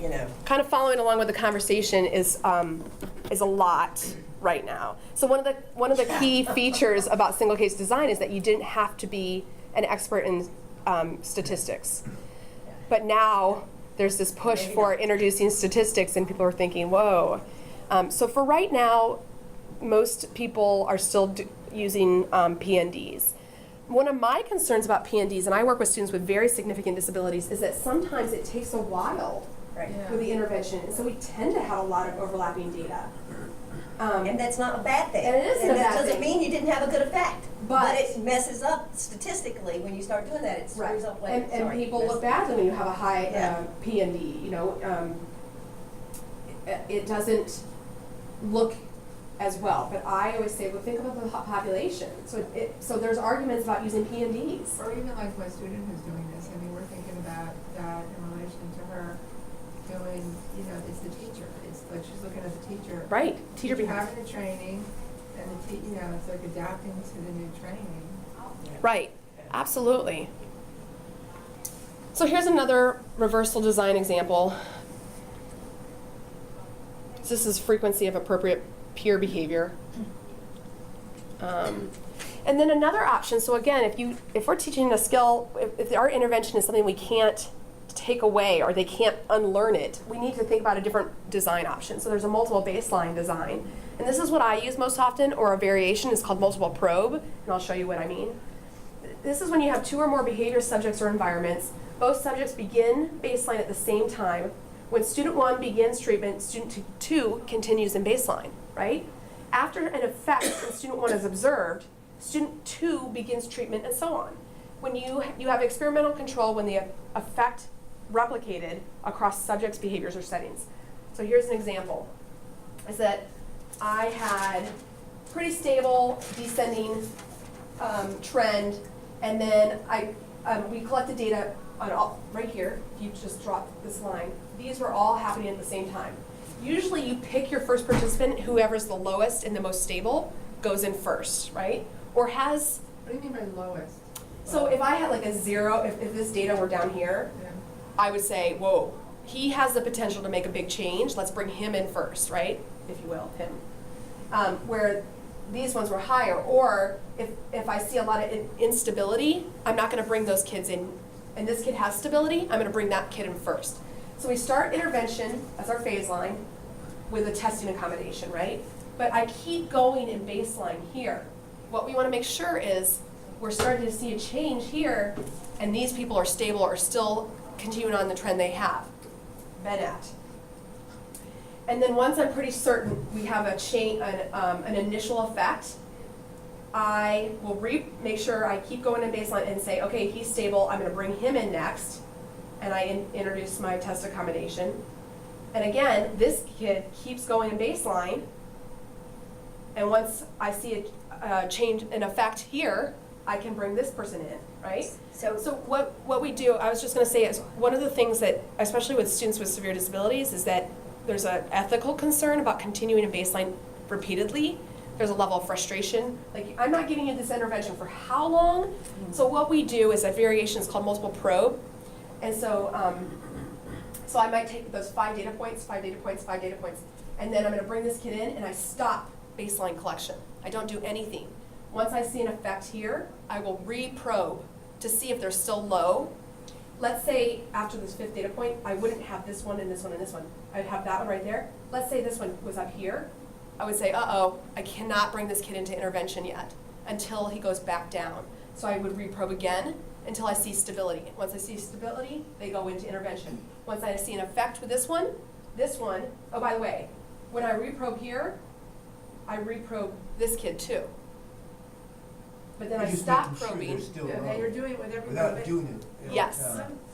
you know. Kind of following along with the conversation is a lot right now. So one of the key features about single case design is that you didn't have to be an expert in statistics. But now there's this push for introducing statistics, and people are thinking, whoa. So for right now, most people are still using PNDs. One of my concerns about PNDs, and I work with students with very significant disabilities, is that sometimes it takes a while Right. Yeah. with the intervention, and so we tend to have a lot of overlapping data. And that's not a bad thing. And it isn't a bad that doesn't thing. mean you didn't have a good effect. But- it messes up statistically when you start doing that. It screws up. And people look badly when you have a high Yeah. PND. You know, it doesn't look as well. But I always say, well, think about the population. So there's arguments about using PNDs. Or even like my student who's doing this, I mean, we're thinking about that in relation to her doing, you know, it's the teacher. It's like she's looking at the teacher. Right, teacher She's behind. having the training, and you know, it's like adapting to the new training. Right, absolutely. So here's another reversal design example. This is frequency of appropriate peer behavior. And then another option, so again, if we're teaching a skill, if our intervention is something we can't take away or they can't unlearn it, we need to think about a different design option. So there's a multiple baseline design. And this is what I use most often, or a variation is called multiple probe, and I'll show you what I mean. This is when you have two or more behavior subjects or environments. Both subjects begin baseline at the same time. When student 1 begins treatment, student 2 continues in baseline, right? After an effect in student 1 is observed, student 2 begins treatment, and so on. When you have experimental control when the effect replicated across subjects, behaviors, or settings. So here's an example, is that I had pretty stable descending trend, and then we collected data on all, right here, if you just drop this line. These were all happening at the same time. Usually you pick your first participant, whoever's the lowest and the most stable goes in first, right? Or has, What do you mean by lowest? so if I had like a 0, if this data were down here, Yeah. I would say, whoa, he has the potential to make a big change. Let's bring him in first, right? If you will, him. Where these ones were higher. Or if I see a lot of instability, I'm not going to bring those kids in. And this kid has stability, I'm going to bring that kid in first. So we start intervention, that's our phase line, with a testing accommodation, right? but I keep going in baseline here. What we want to make sure is we're starting to see a change here, and these people are stable or still continuing on the trend they have been at. And then once I'm pretty certain we have a an initial effect, I will make sure I keep going in baseline and say, okay, he's stable, I'm going to bring him in next, and I introduce my test accommodation. And again, this kid keeps going in baseline, and once I see a change, an effect here, I can bring this person in, right? So what we do, I was just going to say, is one of the things that, especially with students with severe disabilities, is that there's an ethical concern about continuing in baseline repeatedly. There's a level of frustration. Like, I'm not giving you this intervention for how long? So what we do is a variation is called multiple probe. And so, so I might take those 5 data points, 5 data points, 5 data points, and then I'm going to bring this kid in and I stop baseline collection. I don't do anything. Once I see an effect here, I will re-probe to see if they're still low. Let's say after this 5th data point, I wouldn't have this one and this one and this one. I'd have that one right there. Let's say this one was up here. I would say, uh-oh, I cannot bring this kid into intervention yet until he goes back down. So I would re-probe again until I see stability. Once I see stability, they go into intervention. Once I see an effect with this one, oh, by the way, when I re-probe here, I re-probe this kid too. But then I You're just stop making sure probing. they're still Okay, wrong you're doing it with every without moment. doing it. you know, Yes.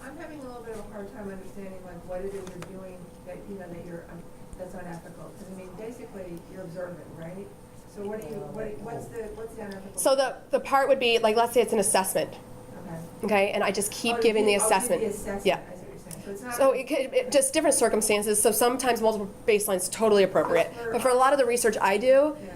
I'm having a little bit of a hard time understanding like what it is you're doing that, you know, that you're, that's unethical. Because I mean, basically, you're observant, right? So what's the unethical? So the part would be, like, let's say it's an assessment, Okay. okay? And I just keep Oh, giving the you do assessment. the assessment. Yeah. I see what you're saying. So it's not. So just different circumstances. So sometimes multiple baselines is totally appropriate. But for a lot of the research I do, Yeah.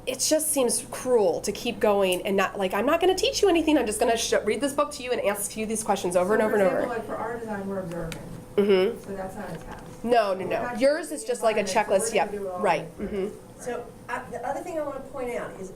it just seems cruel to keep going and not, like, I'm not going to teach you anything. I'm just going to read this book to you and ask you these questions over and over and For over. example, like for our design, we're observant. Mm-hmm. So that's not a test. No. We're not Yours doing is the just like a environment, checklist. so we're Yep. gonna do it all Right. right. Mm-hmm. So the other thing I want to point out is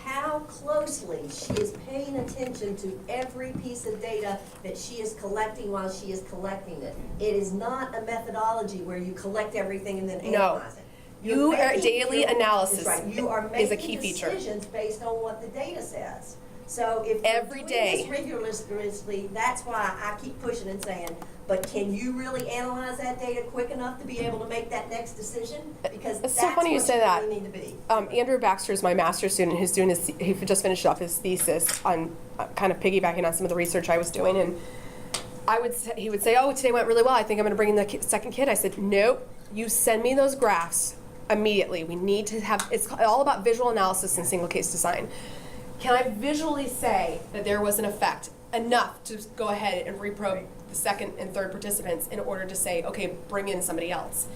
how closely she is paying attention to every piece of data that she is collecting while she is collecting it. It is not a methodology where you collect everything and then No. analyze it. You are daily That's analysis right. You are is a making key feature. decisions based on what the data says. So if Every you're day. doing this rigorously, that's why I keep pushing and saying, but can you really analyze that data quick enough to be able to make that next decision? Because It's that's so funny you what say you that. really need to be. Andrew Baxter is my master's student who's doing he just finished off his thesis on kind of piggybacking on some of the research I was doing. And he would say, oh, today went really well. I think I'm going to bring in the second kid. I said, nope, you send me those graphs immediately. We need to have, it's all about visual analysis and single case design. Can I visually say that there was an effect enough to go ahead and reprobe the second and third participants in order to say, okay, bring in somebody else?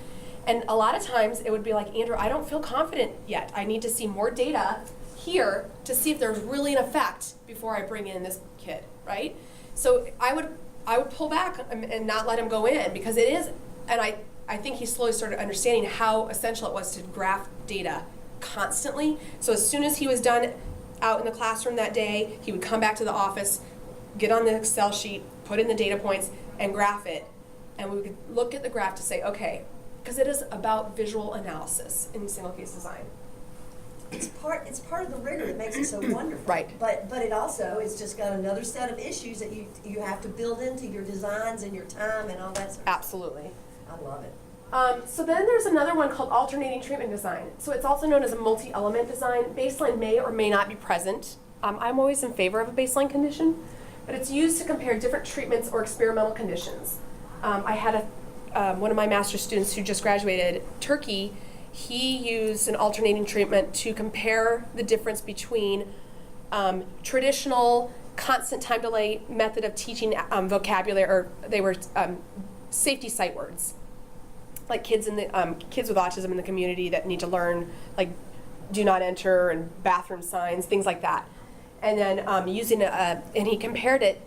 And a lot of times it would be like, Andrew, I don't feel confident yet. I need to see more data here to see if there's really an effect before I bring in this kid, right? So I would pull back and not let him go in because it is, and I think he slowly started understanding how essential it was to graph data constantly. So as soon as he was done out in the classroom that day, he would come back to the office, get on the Excel sheet, put in the data points, and graph it. And we could look at the graph to say, okay, because it is about visual analysis in single case design. It's part of the rigor that makes it so wonderful. Right. But it also, it's just got another set of issues that you have to build into your designs and your time and all that sort of stuff. Absolutely. I love it. So then there's another one called alternating treatment design. So it's also known as a multi-element design. Baseline may or may not be present. I'm always in favor of a baseline condition, but it's used to compare different treatments or experimental conditions. I had one of my master's students who just graduated, Turkey. He used an alternating treatment to compare the difference between traditional constant time delay method of teaching vocabulary, or they were safety sight words, like kids with autism in the community that need to learn, like do not enter and bathroom signs, things like that. And then and he compared it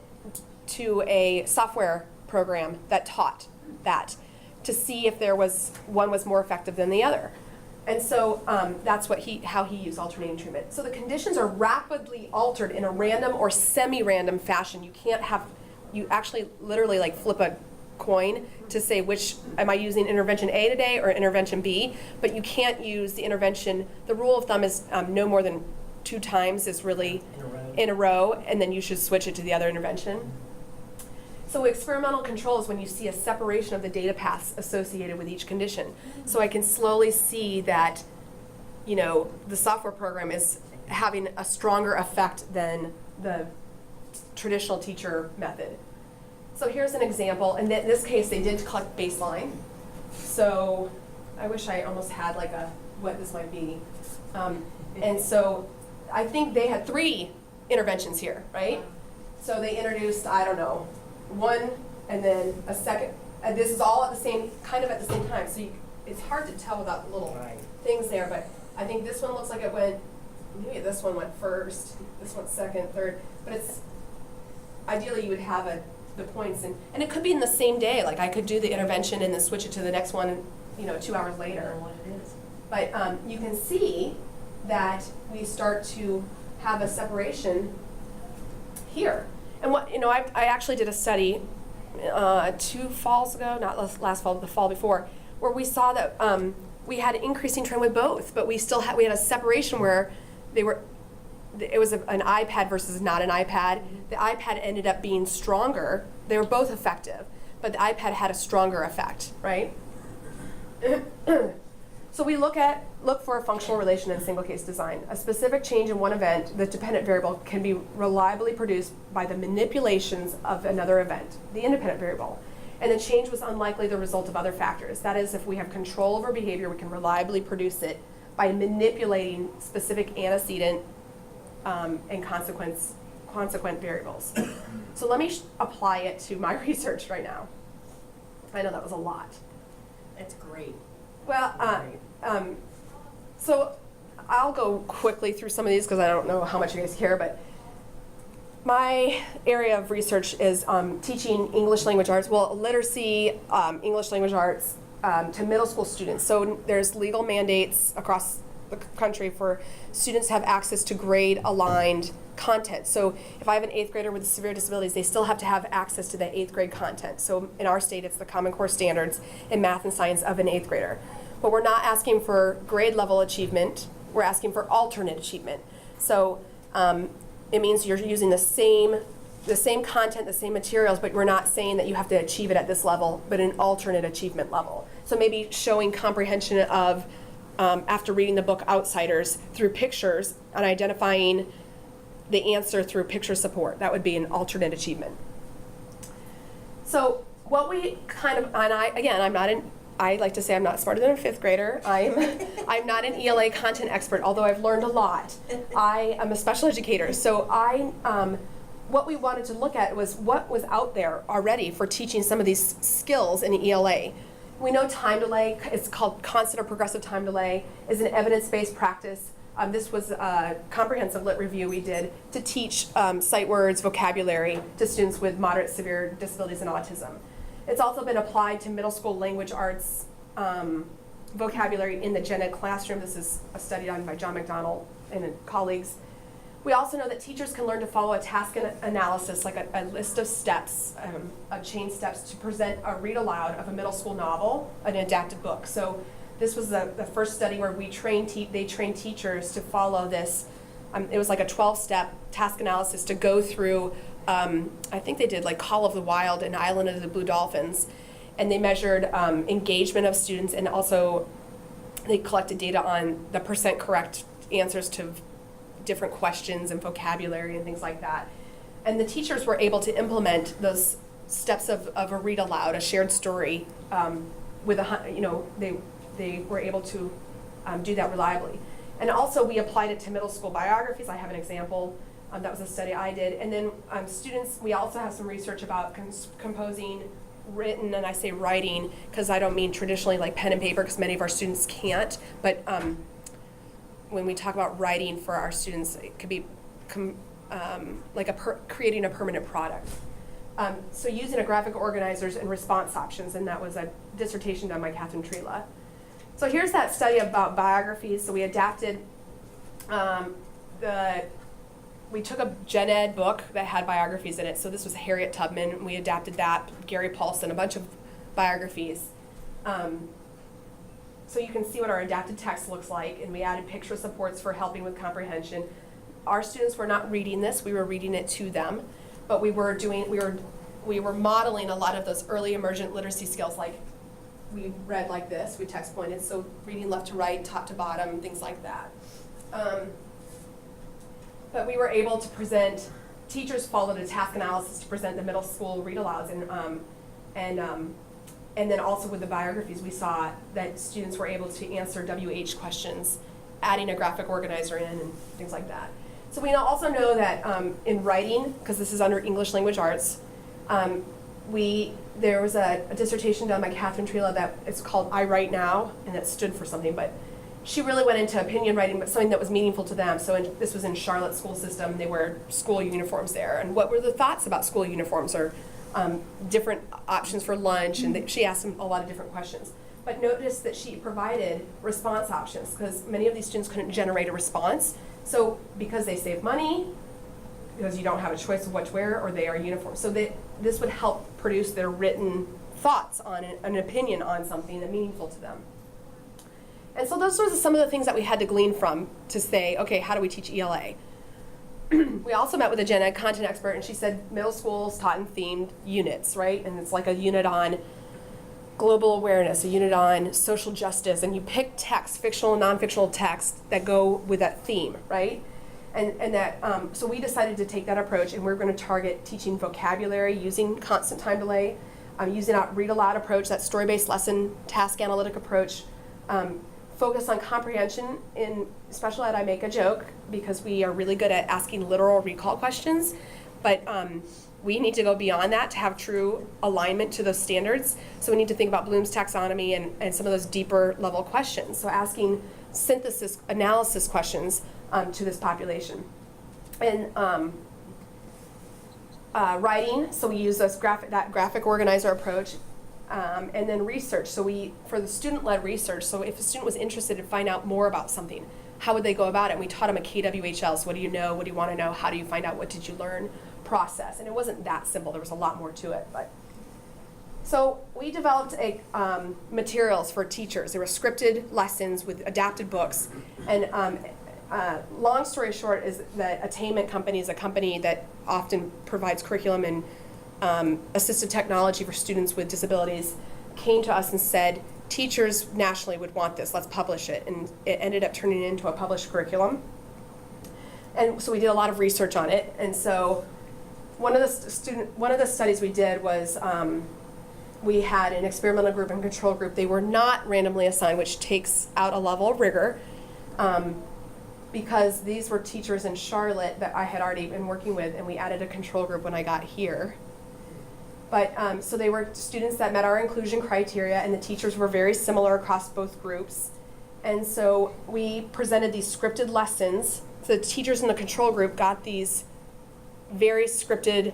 to a software program that taught that to see if one was more effective than the other. And so that's how he used alternating treatment. So the conditions are rapidly altered in a random or semi-random fashion. You actually literally like flip coin to say which, am I using intervention A today or intervention B? But you can't use the intervention, the rule of thumb is no more than 2 times is really in a row, and then you should switch it to the other intervention. So experimental control is when you see a separation of the data paths associated with each condition. So I can slowly see that, you know, the software program is having a stronger effect than the traditional teacher method. So here's an example, and in this case they did collect baseline. So I wish I almost had like a, what this might be. And so I think they had 3 interventions here, right? So they introduced, I don't know, 1 and then a second. And this is all at the same, kind of at the same time. So it's hard to tell without the little things there, but I think this one looks like it went, maybe this one went first, this one second, third, but it's, ideally you would have the points, and it could be in the same day, like I could do the intervention and then switch it to the next one, you know, 2 hours later. But you can see that we start to have a separation here. And what, you know, I actually did a study 2 falls ago, not last fall, but the fall before, where we saw that we had an increasing trend with both, but we still had, we had a separation where they were, it was an iPad versus not an iPad. The iPad ended up being stronger. They were both effective, but the iPad had a stronger effect, right? So we look for a functional relation in single case design. A specific change in one event, the dependent variable, can be reliably produced by the manipulations of another event, the independent variable. And the change was unlikely the result of other factors. That is, if we have control over behavior, we can reliably produce it by manipulating specific antecedent and consequent variables. So let me apply it to my research right now. I know that was a lot. That's great. Well, so I'll go quickly through some of these because I don't know how much you guys care, but my area of research is teaching English language arts, well, literacy, English language arts to middle school students. So there's legal mandates across the country for students to have access to grade-aligned content. So if I have an 8th grader with severe disabilities, they still have to have access to that 8th grade content. So in our state, it's the Common Core standards in math and science of an 8th grader. But we're not asking for grade level achievement, we're asking for alternate achievement. So it means you're using the same content, the same materials, but we're not saying that you have to achieve it at this level, but an alternate achievement level. So maybe showing comprehension of, after reading the book Outsiders, through pictures and identifying the answer through picture support. That would be an alternate achievement. So what we kind of, and I like to say I'm not smarter than a 5th grader. I'm not an ELA content expert, although I've learned a lot. I am a special educator, so what we wanted to look at was what was out there already for teaching some of these skills in ELA. We know time delay, it's called constant or progressive time delay, is an evidence-based practice. This was a comprehensive lit review we did to teach sight words, vocabulary to students with moderate severe disabilities and autism. It's also been applied to middle school language arts vocabulary in the gen ed classroom. This is a study done by John McDonald and colleagues. We also know that teachers can learn to follow a task analysis, like a list of steps, of chain steps, to present a read aloud of a middle school novel, an adapted book. So this was the first study where they trained teachers to follow this. It was like a 12-step task analysis to go through, I think they did like Call of the Wild and Island of the Blue Dolphins. And they measured engagement of students, and also they collected data on the percent correct answers to different questions and vocabulary and things like that. And the teachers were able to implement those steps of a read aloud, a shared story, with they were able to do that reliably. And also we applied it to middle school biographies. I have an example. That was a study I did. And then students, we also have some research about composing written, and I say writing because I don't mean traditionally like pen and paper, because many of our students can't, but when we talk about writing for our students, it could be creating a permanent product. So using a graphic organizers and response options, and that was a dissertation done by Catherine Trela. So here's that study about biographies. So we adapted the we took a gen ed book that had biographies in it. So this was Harriet Tubman. We adapted that, Gary Paulson, a bunch of biographies. So you can see what our adapted text looks like, and we added picture supports for helping with comprehension. Our students were not reading this, we were reading it to them, but we were modeling a lot of those early emergent literacy skills, like we read like this, we text pointed, so reading left to right, top to bottom, things like that. But we were able to present, teachers followed a task analysis to present the middle school read alouds, and then also with the biographies, we saw that students were able to answer WH questions, adding a graphic organizer in and things like that. So we also know that in writing, because this is under English language arts, there was a dissertation done by Catherine Trela that it's called I Write Now, and it stood for something, but she really went into opinion writing, but something that was meaningful to them. So this was in Charlotte school system, they wear school uniforms there. And what were the thoughts about school uniforms, or different options for lunch, and she asked them a lot of different questions. But notice that she provided response options, because many of these students couldn't generate a response. So because they save money, because you don't have a choice of what to wear, or they are uniform. So this would help produce their written thoughts on an opinion on something that's meaningful to them. And so those were some of the things that we had to glean from to say, okay, how do we teach ELA? We also met with a gen ed content expert, and she said middle schools taught in themed units, right? And it's like a unit on global awareness, a unit on social justice, and you pick text, fictional and non-fictional texts that go with that theme, right? And that, so we decided to take that approach, and we're going to target teaching vocabulary using constant time delay, using our read aloud approach, that story-based lesson, task analytic approach, focus on comprehension. In special ed, I make a joke because we are really good at asking literal recall questions, but we need to go beyond that to have true alignment to those standards. So we need to think about Bloom's taxonomy and some of those deeper level questions. So asking synthesis analysis questions to this population. And writing, so we use that graphic organizer approach. And then research, so for the student-led research, so if a student was interested to find out more about something, how would they go about it? And we taught them a KWHL, so what do you know, what do you want to know, how do you find out, what did you learn, process. And it wasn't that simple, there was a lot more to it. But so we developed materials for teachers. There were scripted lessons with adapted books. And long story short is that Attainment Company is a company that often provides curriculum and assistive technology for students with disabilities, came to us and said, teachers nationally would want this, let's publish it. And it ended up turning into a published curriculum. And so we did a lot of research on it. And so one of the studies we did was we had an experimental group and control group. They were not randomly assigned, which takes out a level of rigor, because these were teachers in Charlotte that I had already been working with, and we added a control group when I got here. But so they were students that met our inclusion criteria, and the teachers were very similar across both groups. And so we presented these scripted lessons. So the teachers in the control group got these very scripted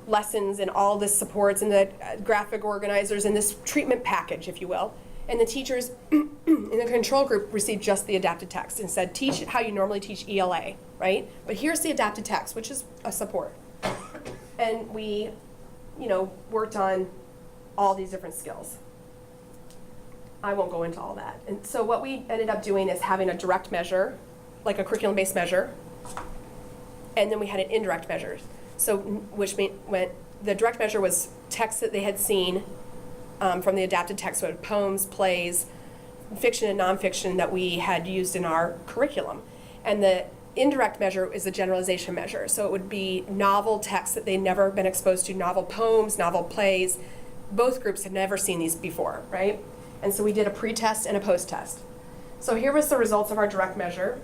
lessons and all the supports and the graphic organizers and this treatment package, if you will. And the teachers in the control group received just the adapted text and said, teach how you normally teach ELA, right? But here's the adapted text, which is a support. And we worked on all these different skills. I won't go into all that. And so what we ended up doing is having a direct measure, like a curriculum-based measure, and then we had an indirect measure. So which meant the direct measure was text that they had seen from the adapted text, so poems, plays, fiction and nonfiction that we had used in our curriculum. And the indirect measure is a generalization measure. So it would be novel texts that they'd never been exposed to, novel poems, novel plays. Both groups had never seen these before, right? And so we did a pre-test and a post-test. So here was the results of our direct measure.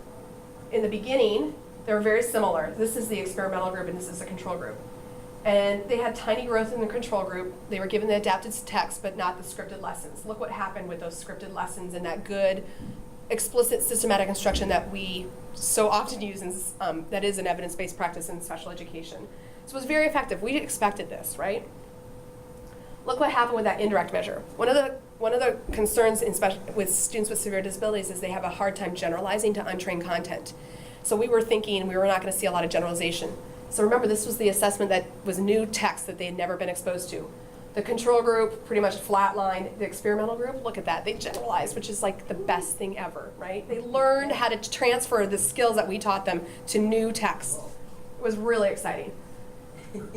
In the beginning, they were very similar. This is the experimental group and this is the control group. And they had tiny growth in the control group. They were given the adapted text, but not the scripted lessons. Look what happened with those scripted lessons and that good, explicit systematic instruction that we so often use, that is an evidence-based practice in special education. So it was very effective. We expected this, right? Look what happened with that indirect measure. One of the concerns with students with severe disabilities is they have a hard time generalizing to untrained content. So we were thinking we were not going to see a lot of generalization. So remember, this was the assessment that was new text that they had never been exposed to. The control group pretty much flatlined. The experimental group, look at that. They generalized, which is like the best thing ever, right? They learned how to transfer the skills that we taught them to new text. It was really exciting.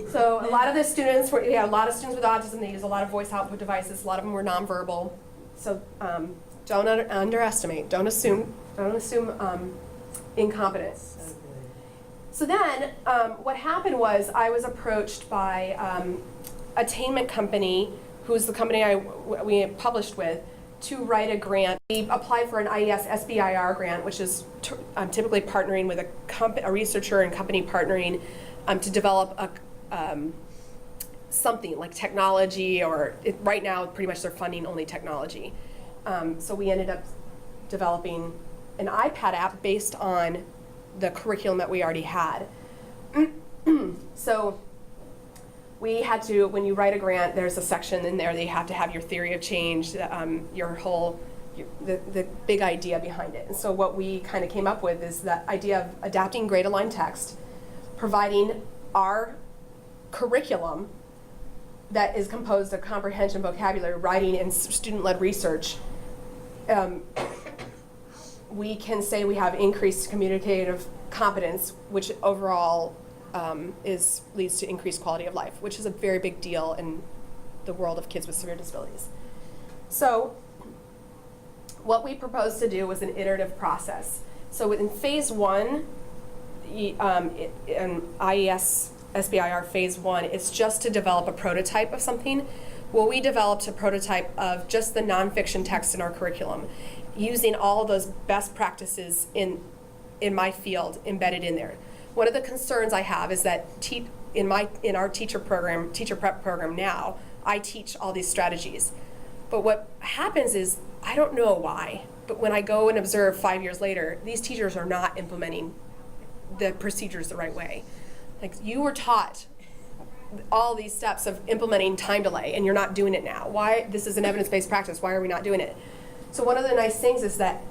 So a lot of the students, we had a lot of students with autism. They use a lot of voice output devices. A lot of them were nonverbal. So don't underestimate. Don't assume incompetence. So then, what happened was I was approached by Attainment Company, who's the company we published with, to write a grant. We applied for an IES SBIR grant, which is typically partnering with a researcher and company partnering to develop something like technology, or right now pretty much they're funding only technology. So we ended up developing an iPad app based on the curriculum that we already had. So we had to, when you write a grant, there's a section in there that you have to have your theory of change, the big idea behind it. And so what we kind of came up with is the idea of adapting grade-aligned text, providing our curriculum that is composed of comprehension, vocabulary, writing, and student-led research. We can say we have increased communicative competence, which overall leads to increased quality of life, which is a very big deal in the world of kids with severe disabilities. So what we proposed to do was an iterative process. So in phase one, in IES SBIR phase one, it's just to develop a prototype of something. Well, we developed a prototype of just the nonfiction text in our curriculum, using all of those best practices in my field embedded in there. One of the concerns I have is that in our teacher prep program now, I teach all these strategies. But what happens is, I don't know why, but when I go and observe 5 years later, these teachers are not implementing the procedures the right way. Like, you were taught all these steps of implementing time delay, and you're not doing it now. Why? This is an evidence-based practice. Why are we not doing it? So one of the nice things is that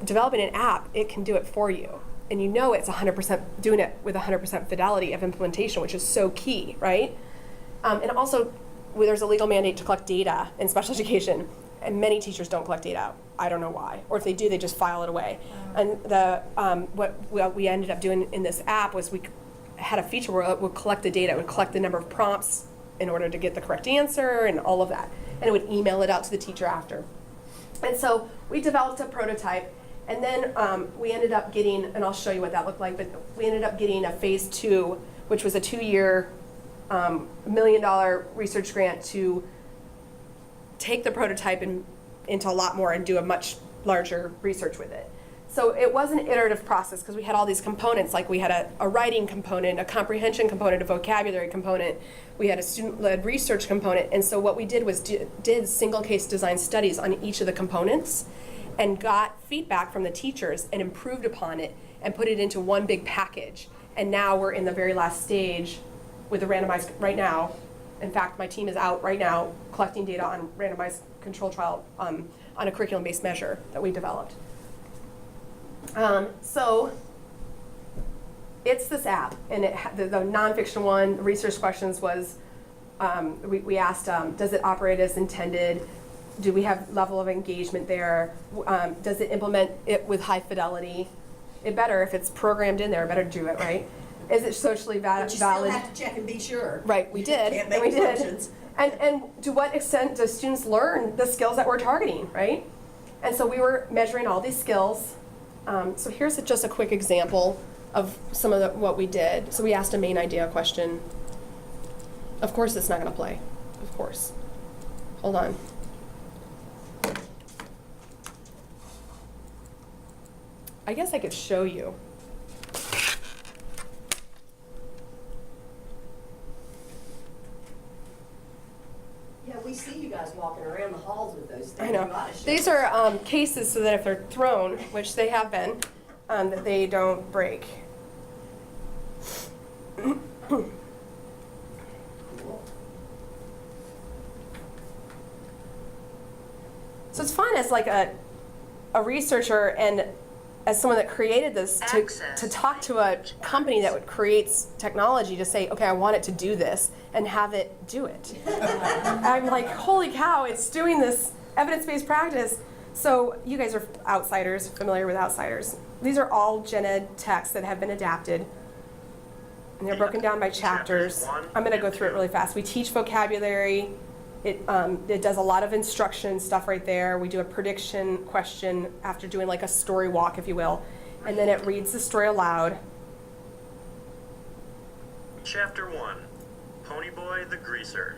developing an app, it can do it for you. And you know it's 100% doing it with 100% fidelity of implementation, which is so key, right? And also, there's a legal mandate to collect data in special education, and many teachers don't collect data. I don't know why. Or if they do, they just file it away. And what we ended up doing in this app was we had a feature where it would collect the data. It would collect the number of prompts in order to get the correct answer and all of that. And it would email it out to the teacher after. And so we developed a prototype, and then we ended up getting, and I'll show you what that looked like, but we ended up getting a phase two, which was a 2-year, $1 million research grant to take the prototype into a lot more and do a much larger research with it. So it was an iterative process because we had all these components, like we had a writing component, a comprehension component, a vocabulary component, we had a student-led research component, and so what we did was did single case design studies on each of the components and got feedback from the teachers and improved upon it and put it into one big package. And now we're in the very last stage with the randomized, right now. In fact, my team is out right now collecting data on randomized control trial on a curriculum-based measure that we developed. So it's this app, and the nonfiction one, the research questions was, we asked, does it operate as intended? Do we have level of engagement there? Does it implement it with high fidelity? It better, if it's programmed in there, it better do it, right? Is it socially valid? But you still have to check and be sure. Right, we did. Can't and make we did. assumptions. And to what extent do students learn the skills that we're targeting, right? And so we were measuring all these skills. So here's just a quick example of some of what we did. So we asked a main idea question. Of course it's not going to play. Of course. Hold on. I guess I could show you. Yeah, we see you guys walking around the halls with those things. I You know. oughta show These us. are cases so that if they're thrown, which they have been, that they don't break. So it's fun as like a researcher and as someone that created this, to talk to a company that creates technology to say, okay, I want it to do this and have it do it. I'm like, holy cow, it's doing this evidence-based practice. So you guys are outsiders, familiar with outsiders. These are all gen ed texts that have been adapted. And they're broken down by chapters. I'm going to go through it really fast. We teach vocabulary. It does a lot of instruction stuff right there. We do a prediction question after doing like a story walk, if you will. And then it reads the story aloud. Chapter 1, Pony Boy the Greaser.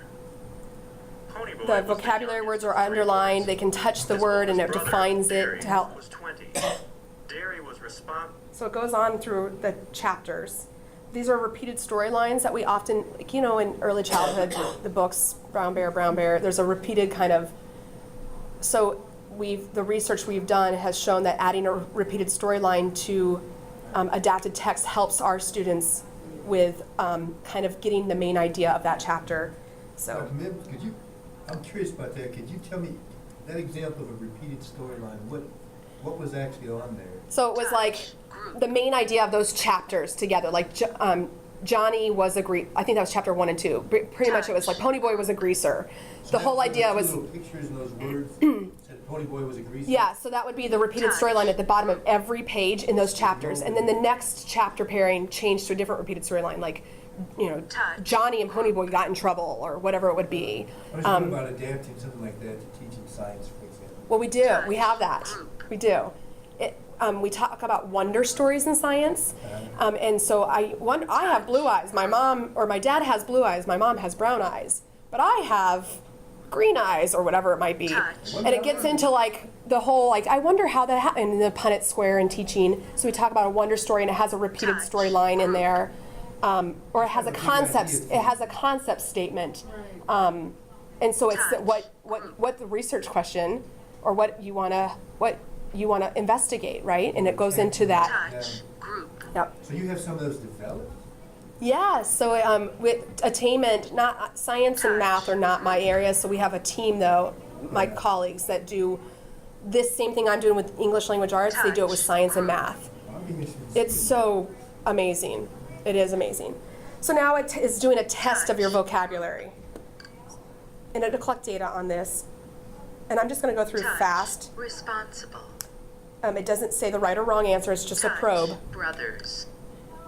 Pony Boy The was vocabulary youngest words of are three underlined. boys. They can touch the His word and it oldest brother, defines Derry, it to help. was 20. Derry was responsible. So it goes on through the chapters. These are repeated storylines that we often, like, you know, in early childhood, the books, Brown Bear, there's a repeated kind of, so the research we've done has shown that adding a repeated storyline to adapted text helps our students with kind of getting the main idea of that chapter. So, Dr. Mims, I'm curious about that. Could you tell me that example of a repeated storyline? What was actually on there? so it was like the main idea of those chapters together, like Johnny was I think that was chapter 1 and 2. Pretty much it was like Pony Boy was a greaser. The whole idea was, Little pictures and those words said Pony Boy was a greaser. yeah, so that would be the repeated storyline at the bottom of every page in those chapters. And then the next chapter pairing changed to a different repeated storyline, like, you know, Johnny and Pony Boy got in trouble or whatever it would be. I was thinking about adapting something like that to teaching science, for example. Well, we do. We have that. We do. We talk about wonder stories in science, and so I have blue eyes. My mom or my dad has blue eyes. My mom has brown eyes, but I have green eyes or whatever it might be. And it gets into like the whole like I wonder how that happened in the Punnett Square in teaching. So we talk about a wonder story and it has a repeated storyline in there, or it has a concept. It has a concept statement, and so it's what the research question or what you wanna investigate, right? And it goes into that. Yep. So you have some of those developed? Yeah, so with attainment, not science and math are not my area, so we have a team though, my colleagues that do this same thing I'm doing with English language arts, they do it with science and math. It's so amazing. It is amazing. So now it is doing a test of your vocabulary. And it'll collect data on this. And I'm just going to go through fast. Responsible. It doesn't say the right or wrong answer, it's just a probe. Brothers.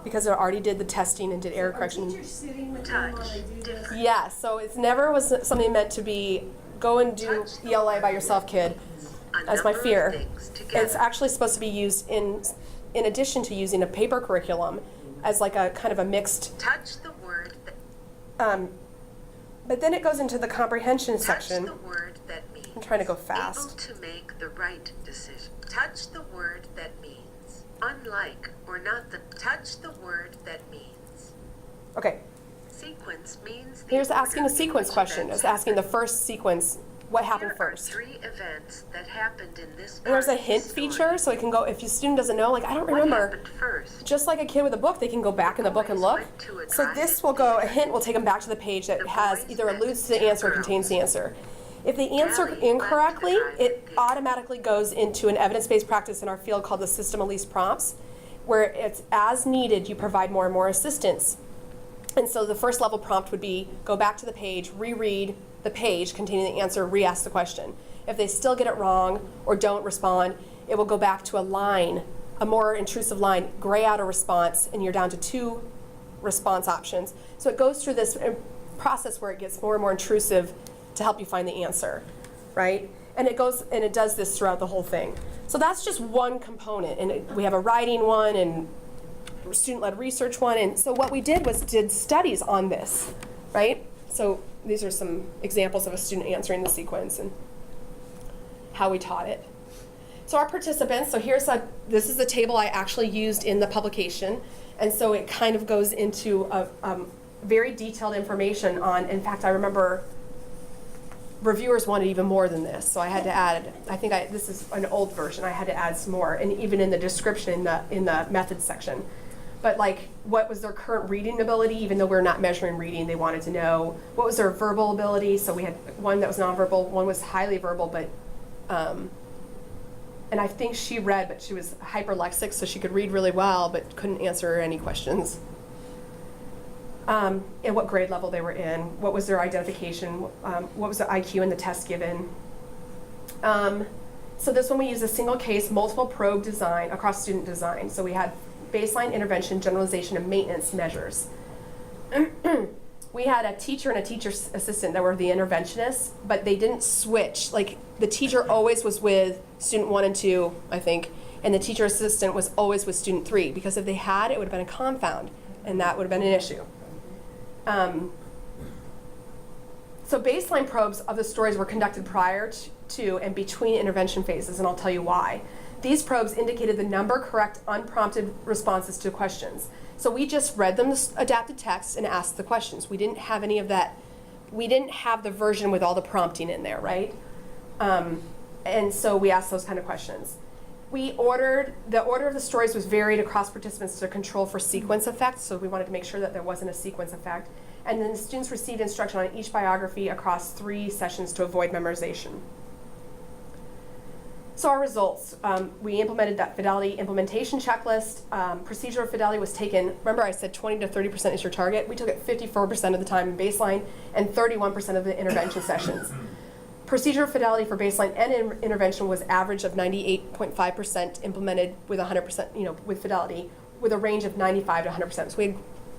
Because it already did the testing and did error Are correction. teachers sitting with them while they do this? Yeah, so it never was something meant to be, go and do ELA by yourself, kid. That's my fear. It's actually supposed to be used in addition to using a paper curriculum as like a kind of a mixed. Touch the word that. But then it goes into the comprehension section. Touch the word that means. I'm trying to go fast. Able to make the right decision. Touch the word that means. Unlike or not the. Touch the word that means. Okay, Sequence means. here's asking a sequence question. It's asking the first sequence, what happened Here are first. 3 events that happened in this. And there's a part of the hint story. feature, so it can go, if your student doesn't know, like, I don't What remember. happened first? Just like a kid with a book, they can go back in the book and look. So this will go, a hint will take them back to the page that has either alludes to the answer or contains the answer. If they answer incorrectly, it automatically goes into an evidence-based practice in our field called the system of least prompts, where it's as needed, you provide more and more assistance. And so the first level prompt would be, go back to the page, reread the page containing the answer, re-ask the question. If they still get it wrong or don't respond, it will go back to a line, a more intrusive line, gray out a response, and you're down to 2 response options. So it goes through this process where it gets more and more intrusive to help you find the answer, right? And it goes and it does this throughout the whole thing. So that's just one component, and we have a writing one and student-led research one, and so what we did was did studies on this, right? So these are some examples of a student answering the sequence and how we taught it. So our participants, so this is the table I actually used in the publication, and so it kind of goes into a very detailed information on, in fact, I remember reviewers wanted even more than this, so I had to add, this is an old version, I had to add some more, and even in the description in the methods section. But like, what was their current reading ability, even though we're not measuring reading, they wanted to know what was their verbal ability. So we had one that was nonverbal, one was highly verbal, but And I think she read, but she was hyperlexic, so she could read really well, but couldn't answer any questions. And what grade level they were in, what was their identification, what was their IQ in the test given. So this one we used a single case, multiple probe design across student design. So we had baseline, intervention, generalization, and maintenance measures. We had a teacher and a teacher's assistant that were the interventionists, but they didn't switch. Like, the teacher always was with student 1 and 2, I think, and the teacher assistant was always with student 3, because if they had, it would have been a confound, and that would have been an issue. So baseline probes of the stories were conducted prior to and between intervention phases, and I'll tell you why. These probes indicated the number correct unprompted responses to questions. So we just read them the adapted text and asked the questions. We didn't have any of that. We didn't have the version with all the prompting in there, right? And so we asked those kind of questions. The order of the stories was varied across participants to control for sequence effects, so we wanted to make sure that there wasn't a sequence effect. And then the students received instruction on each biography across 3 sessions to avoid memorization. So our results, we implemented that fidelity implementation checklist. Procedural fidelity was taken, remember I said 20 to 30% is your target? We took it 54% of the time in baseline and 31% of the intervention sessions. Procedural fidelity for baseline and intervention was average of 98.5% implemented with 100%, with fidelity, with a range of 95 to 100%. So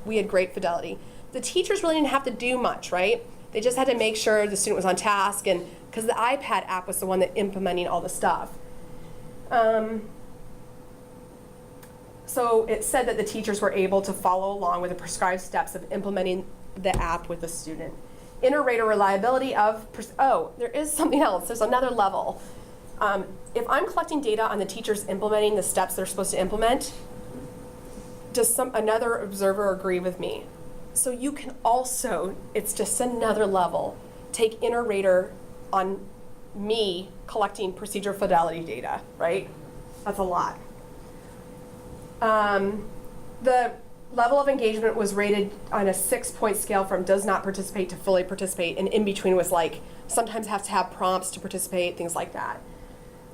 we had great fidelity. The teachers really didn't have to do much, right? They just had to make sure the student was on task, and because the iPad app was the one that implementing all the stuff. So it said that the teachers were able to follow along with the prescribed steps of implementing the app with the student. Inter-rater reliability of, there is something else. There's another level. If I'm collecting data on the teachers implementing the steps they're supposed to implement, does another observer agree with me? So you can also, it's just another level, take inter-rater on me collecting procedural fidelity data, right? That's a lot. The level of engagement was rated on a 6-point scale from does not participate to fully participate, and in between was like, sometimes have to have prompts to participate, things like that.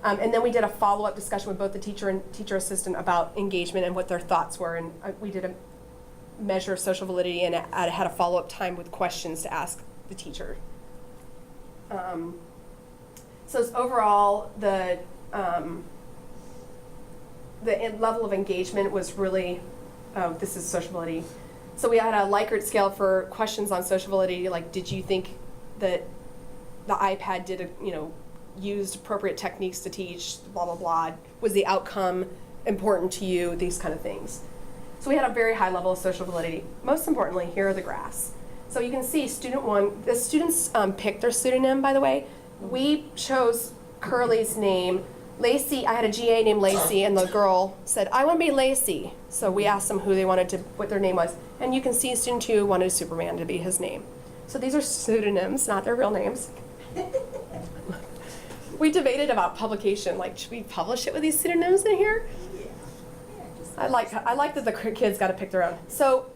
And then we did a follow-up discussion with both the teacher and teacher assistant about engagement and what their thoughts were, and we did a measure of social validity, and I had a follow-up time with questions to ask the teacher. So overall, the level of engagement was really, this is social validity. So we had a Likert scale for questions on social validity, like did you think that the iPad did, used appropriate techniques to teach, blah, blah, blah. Was the outcome important to you, these kind of things. So we had a very high level of social validity. Most importantly, here are the graphs. So you can see student 1, the students picked their pseudonym, by the way. We chose Curly's name. Lacey, I had a GA named Lacey, and the girl said, I want to be Lacey. So we asked them who they wanted to, what their name was. And you can see student 2 wanted Superman to be his name. So these are pseudonyms, not their real names. We debated about publication, like, should we publish it with these pseudonyms in here? I like that the kids got to pick their own. So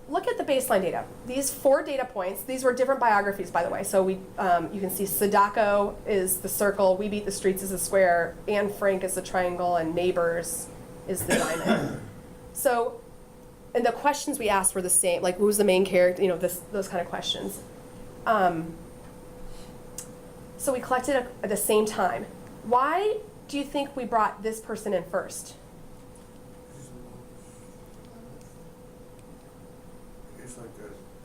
look at the baseline data. These 4 data points, these were different biographies, by the way. So you can see Sadako is the circle, We Beat the Streets is the square, Anne Frank is the triangle, and Neighbors is the diamond. So, and the questions we asked were the same, like who's the main character, those kind of questions. So we collected at the same time. Why do you think we brought this person in first? It's like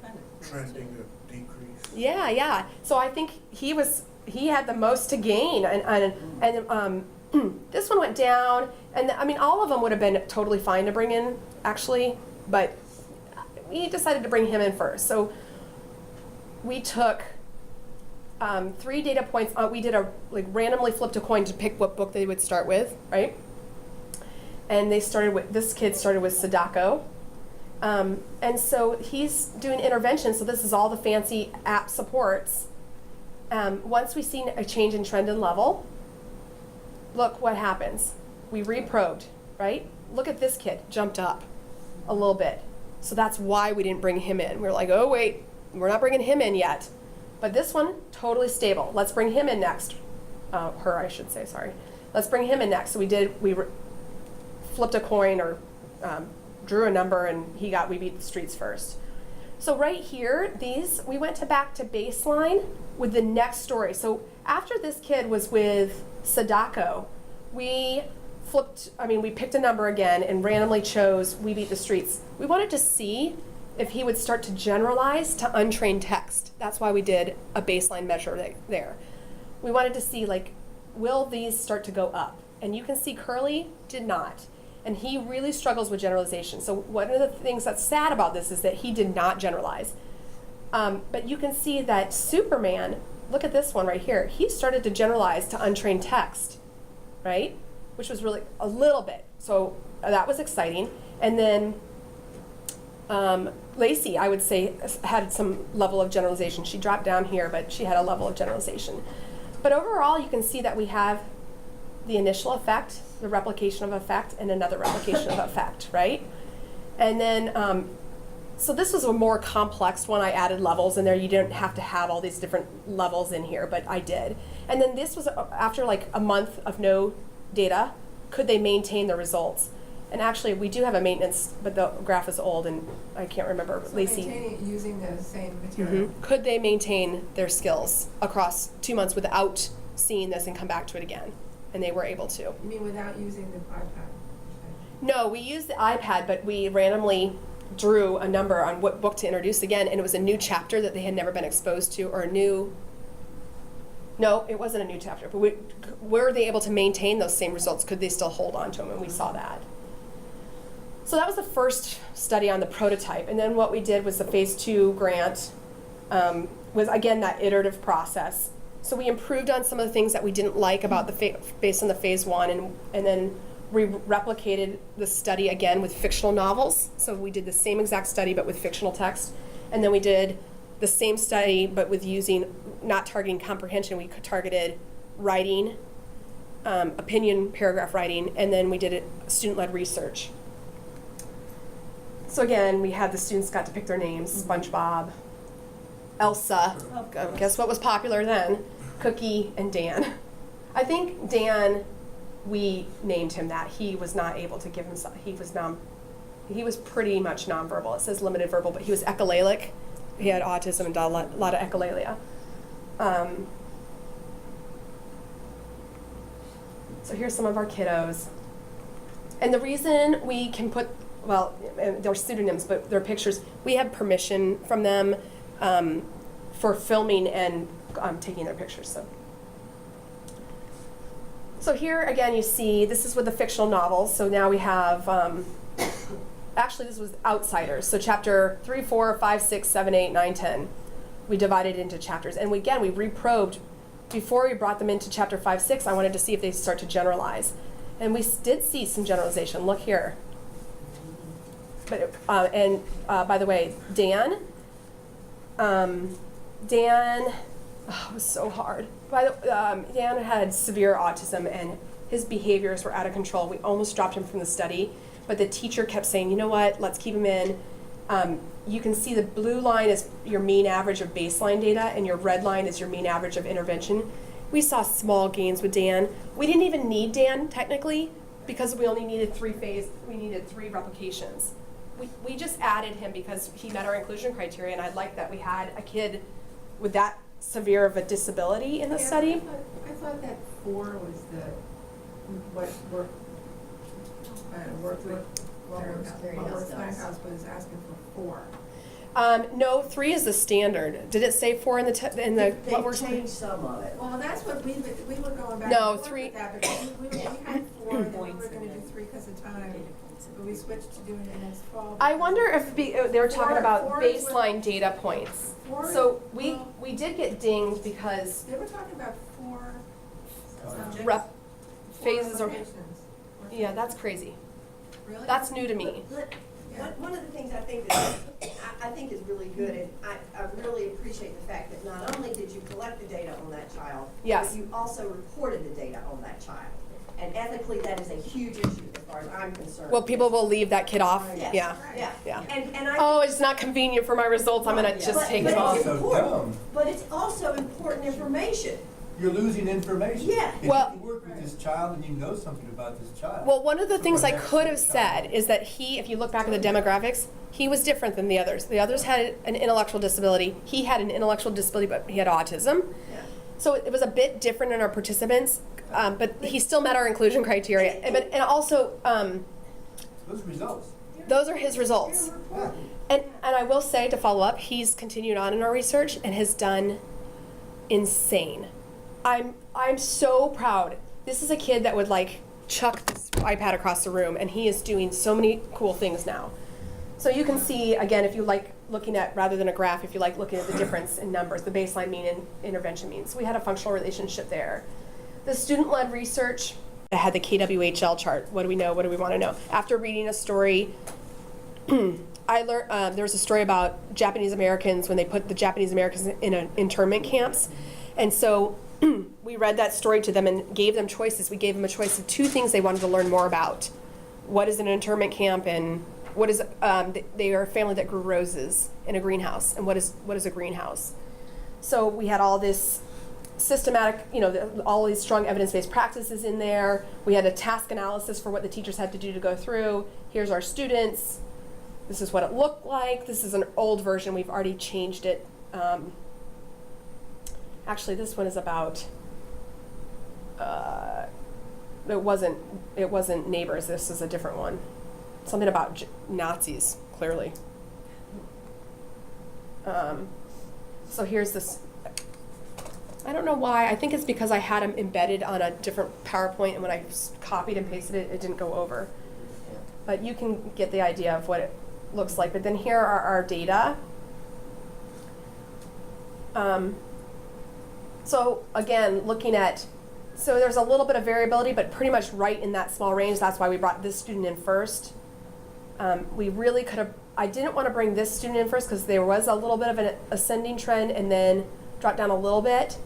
a trending of decrease. Yeah. So I think he had the most to gain, and this one went down, and all of them would have been totally fine to bring in, actually, but we decided to bring him in first. So we took 3 data points. We did randomly flipped a coin to pick what book they would start with, right? And this kid started with Sadako. And so he's doing intervention, so this is all the fancy app supports. Once we've seen a change in trend and level, look what happens. We reprobed, right? Look at this kid, jumped up a little bit. So that's why we didn't bring him in. We were like, oh wait, we're not bringing him in yet. But this one, totally stable. Let's bring him in next. Her, I should say, sorry. let's bring him in next. So we flipped a coin or drew a number, and we beat the streets first. So right here, we went back to baseline with the next story. So after this kid was with Sadako, we picked a number again and randomly chose We Beat the Streets. We wanted to see if he would start to generalize to untrained text. That's why we did a baseline measure there. We wanted to see, like, will these start to go up? And you can see Curly did not. And he really struggles with generalization. So one of the things that's sad about this is that he did not generalize. But you can see that Superman, look at this one right here, he started to generalize to untrained text, right? Which was really a little bit. So that was exciting. And then Lacey, I would say, had some level of generalization. She dropped down here, but she had a level of generalization. But overall, you can see that we have the initial effect, the replication of effect, and another replication of effect, right? And then, so this was a more complex one. I added levels in there. You didn't have to have all these different levels in here, but I did. And then this was after like a month of no data, could they maintain the results? And actually, we do have a maintenance, but the graph is old, and I can't remember. So Lacey. maintaining it using the same material. Could they maintain their skills across 2 months without seeing this and come back to it again? And they were able to. You mean without using the iPad? No, we used the iPad, but we randomly drew a number on what book to introduce again, and it was a new chapter that they had never been exposed to, or no, it wasn't a new chapter, but were they able to maintain those same results? Could they still hold on to them? And we saw that. So that was the first study on the prototype. And then what we did was the phase 2 grant was, again, that iterative process. So we improved on some of the things that we didn't like about based on the phase 1, and then we replicated the study again with fictional novels. So we did the same exact study but with fictional text. And then we did the same study but with not targeting comprehension. We targeted writing, opinion paragraph writing, and then we did student-led research. So again, we had the students got to pick their names, SpongeBob, Elsa, guess what was popular then? Cookie, and Dan. I think Dan, we named him that. He was not able to give himself, he was pretty much nonverbal. It says limited verbal, but he was echolalic. He had autism and a lot of echolalia. So here's some of our kiddos. And the reason we can put, they're pseudonyms, but they're pictures. We have permission from them for filming and taking their pictures. So here again, you see this is with the fictional novels. So now we have, actually this was Outsiders. So chapter 3, 4, 5, 6, 7, 8, 9, 10. We divided into chapters. And we reprobed. Before we brought them into chapter 5, 6, I wanted to see if they start to generalize. And we did see some generalization. Look here. But by the way, Dan, it was so hard. Dan had severe autism, and his behaviors were out of control. We almost dropped him from the study, but the teacher kept saying, you know what, let's keep him in. You can see the blue line is your mean average of baseline data, and your red line is your mean average of intervention. We saw small gains with Dan. We didn't even need Dan, technically, because we only needed 3 replications. We just added him because he met our inclusion criteria, and I liked that we had a kid with that severe of a disability in the study. I thought that 4 was what Steinhaus was asking for 4. No, 3 is the standard. Did it say 4 in the what we're saying? Changed some of it. Well, that's what we were going back No, and forth 3 with that, but we had 4, and then we were going to do 3 because of time, but we switched to doing it as 12. I wonder if they were talking about 4 is baseline data points. 4 So we did get dinged because They were talking about 4 phases are. applications. Yeah, that's crazy. Really? That's new to me. One of the things I think is really good, and I really appreciate the fact that not only did you collect the data on that child, Yes. but you also reported the data on that child. And ethically, that is a huge issue as far as I'm concerned. Well, people will leave that kid off. Yes, Yeah. Yeah. Yeah. And I Oh, it's not convenient for my results. I'm gonna just take but him it's off. So dumb. But it's also important information. you're losing information. Yeah. If Well- you work with this child and you know something about this child. Well, one of the things I Perhaps could have that child- said is that he, if you look back at the demographics, he was different than the others. The others had an intellectual disability. He had an intellectual disability, but he had autism. Yeah. So it was a bit different in our participants, but he still met our inclusion criteria. And also, Those results. those are his results. Yeah. And I will say, to follow up, he's continued on in our research and has done insane. I'm so proud. This is a kid that would like chuck this iPad across the room, and he is doing so many cool things now. So you can see, again, if you like looking at, rather than a graph, if you like looking at the difference in numbers, the baseline mean and intervention mean. So we had a functional relationship there. The student-led research, I had the KWHL chart. What do we know? What do we want to know? After reading a story, I learned there was a story about Japanese Americans when they put the Japanese Americans in internment camps. And so we read that story to them and gave them choices. We gave them a choice of 2 things they wanted to learn more about. What is an internment camp, and what is, they are a family that grew roses in a greenhouse, and what is a greenhouse? So we had all this systematic, all these strong evidence-based practices in there. We had a task analysis for what the teachers had to do to go through. Here's our students. This is what it looked like. This is an old version. We've already changed it. Actually, this one is about, it wasn't neighbors. This is a different one. Something about Nazis, clearly. So here's this. I don't know why. I think it's because I had them embedded on a different PowerPoint, and when I copied and pasted it, it didn't go over. But you can get the idea of what it looks like. But then here are our data. So again, looking at, so there's a little bit of variability, but pretty much right in that small range. That's why we brought this student in first. We really could have, I didn't want to bring this student in first because there was a little bit of an ascending trend and then dropped down a little bit.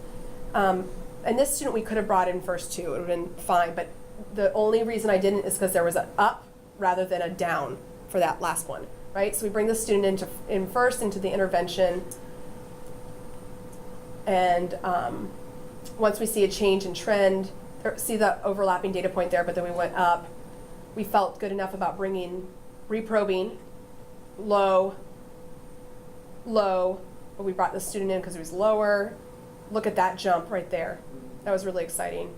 And this student we could have brought in first too. It would have been fine, but the only reason I didn't is because there was an up rather than a down for that last one, right? So we bring the student in first into the intervention. And once we see a change in trend, see the overlapping data point there, but then we went up. We felt good enough about reprobing, low, but we brought the student in because he was lower. Look at that jump right there. That was really exciting.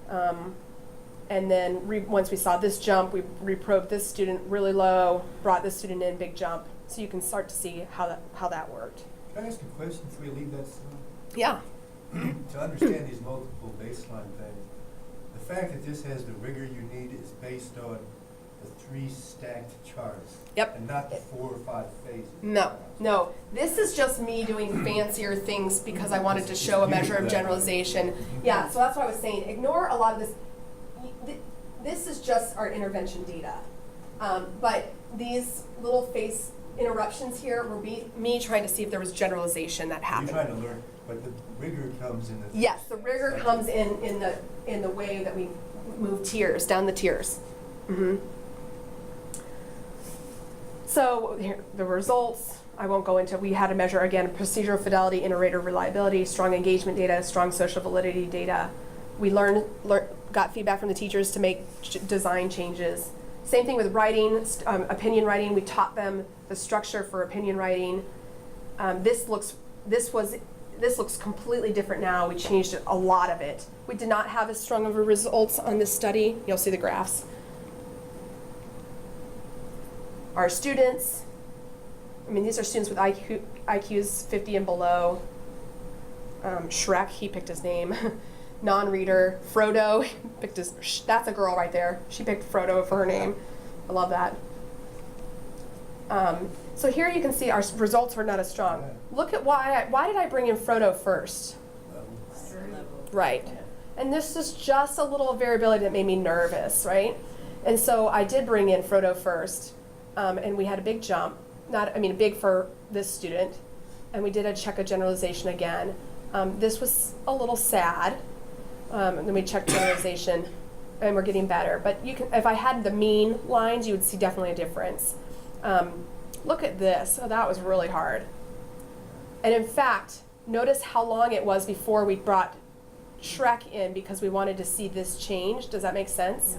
And then once we saw this jump, we reprobed this student really low, brought this student in, big jump. So you can start to see how that worked. Can I ask a question before you leave that slide? Yeah. To understand these multiple baseline things, the fact that this has the rigor you need is based on the 3 stacked charts. Yep. And not the 4 or 5 phases. No. This is just me doing fancier things because I wanted to show a measure of generalization. Yeah, so that's what I was saying. Ignore a lot of this. This is just our intervention data. But these little face interruptions here were me trying to see if there was generalization that happened. You're trying to learn, but the rigor comes in the. Yes, the rigor comes in the way that we move tiers, down the tiers. Mm-hmm. So here, the results, I won't go into. We had to measure, again, procedural fidelity, inter-rater reliability, strong engagement data, strong social validity data. We got feedback from the teachers to make design changes. Same thing with writing, opinion writing. We taught them the structure for opinion writing. This looks completely different now. We changed a lot of it. We did not have as strong of a results on this study. You'll see the graphs. Our students, these are students with IQs 50 and below. Shrek, he picked his name. Non-reader, Frodo, picked that's a girl right there. She picked Frodo for her name. I love that. So here you can see our results were not as strong. Look at why did I bring in Frodo first? Right. And this is just a little variability that made me nervous, right? And so I did bring in Frodo first, and we had a big jump. Big for this student, and we did a check of generalization again. This was a little sad. And then we checked generalization, and we're getting better. But you can, if I had the mean lines, you would see definitely a difference. Look at this. Oh, that was really hard. And in fact, notice how long it was before we brought Shrek in because we wanted to see this change. Does that make sense?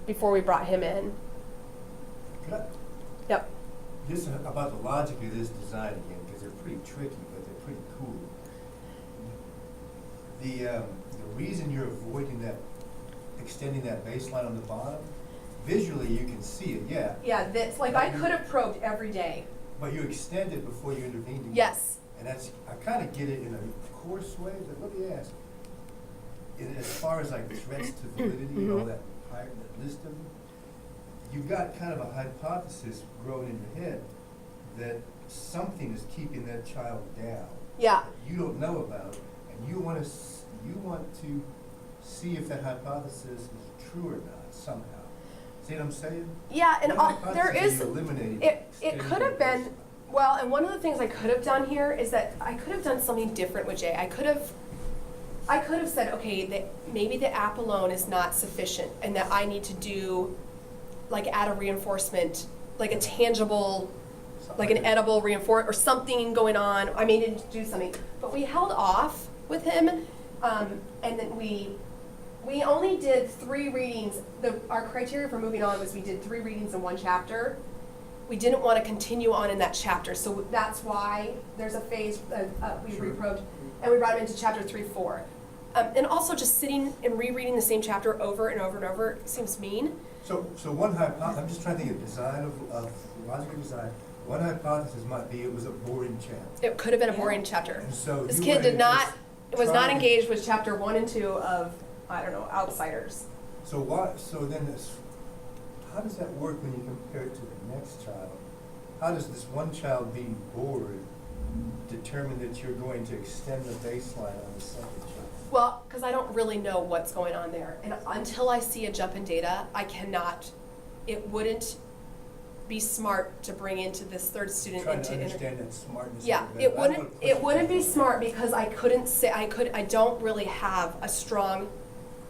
Before we brought him in. Could I- Yep. Just about the logic of this design again, because they're pretty tricky, but they're pretty cool. The reason you're avoiding that, extending that baseline on the bottom, visually you can see it, yeah. Yeah, that's like I could have probed every day. But you extend it before you intervene. Again. Yes. And that's, I kind of get it in a coarse way, but let me ask. As far as like threats to validity and all that list of them, you've got kind of a hypothesis growing in your head that something is keeping that child down. Yeah. That you don't know about, and you want to see if that hypothesis is true or not somehow. See what I'm saying? Yeah, and What there hypothesis is are you eliminating? it could have been well, and one of the things I could have done here is that I could have done something different with Jay. I could have said, okay, that maybe the app alone is not sufficient, and that I need to do like add a reinforcement, like a tangible, like an edible reinforcement or something going on. I may need to do something, but we held off with him, and then we only did 3 readings. Our criteria for moving on was we did 3 readings in 1 chapter. We didn't want to continue on in that chapter, so that's why there's a phase we Sure. reprobed, and we brought him into chapter 3-4. And also just sitting and rereading the same chapter over and over and over seems mean. So one hypothesis, I'm just trying to think of design of logical design. One hypothesis might be it was a boring chapter. It could have been a Yeah. boring chapter. And so This you kid went did and not, just was not tried- engaged with chapter 1 and 2 of, I don't know, Outsiders. So then how does that work when you compare it to the next child? How does this one child being bored determine that you're going to extend the baseline on the second child? Well, because I don't really know what's going on there. And until I see a jump in data, it wouldn't be smart to bring into this third student Trying into to understand that smartness. a Yeah, little bit. it I don't wanna wouldn't, push it wouldn't be too far. smart because I don't really have a strong,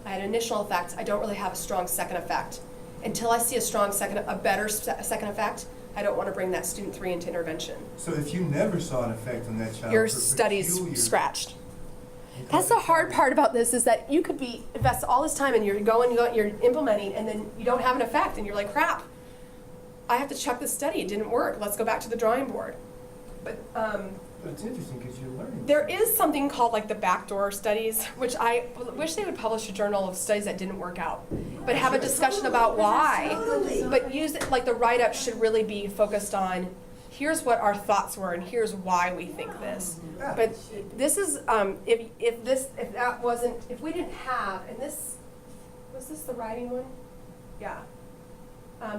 I had initial effect, I don't really have a strong second effect. Until I see a better second effect, I don't want to bring that student 3 into intervention. So if you never saw an effect on that child. Your for study's peculiar- scratched. you That's thought the hard child- part about this is that you could invest all this time and you're you're implementing and then you don't have an effect and you're like, crap, I have to check this study, it didn't work, let's go back to the drawing board. But But it's interesting because you're learning. there is something called like the backdoor studies, which I wish they would publish a journal of studies that didn't work out, but have a discussion about why. Totally. But use it, like the write-up should really be focused on, here's what our thoughts were and here's why we think this. Yeah. But this is, if we didn't have, and this, was this the writing one? Yeah.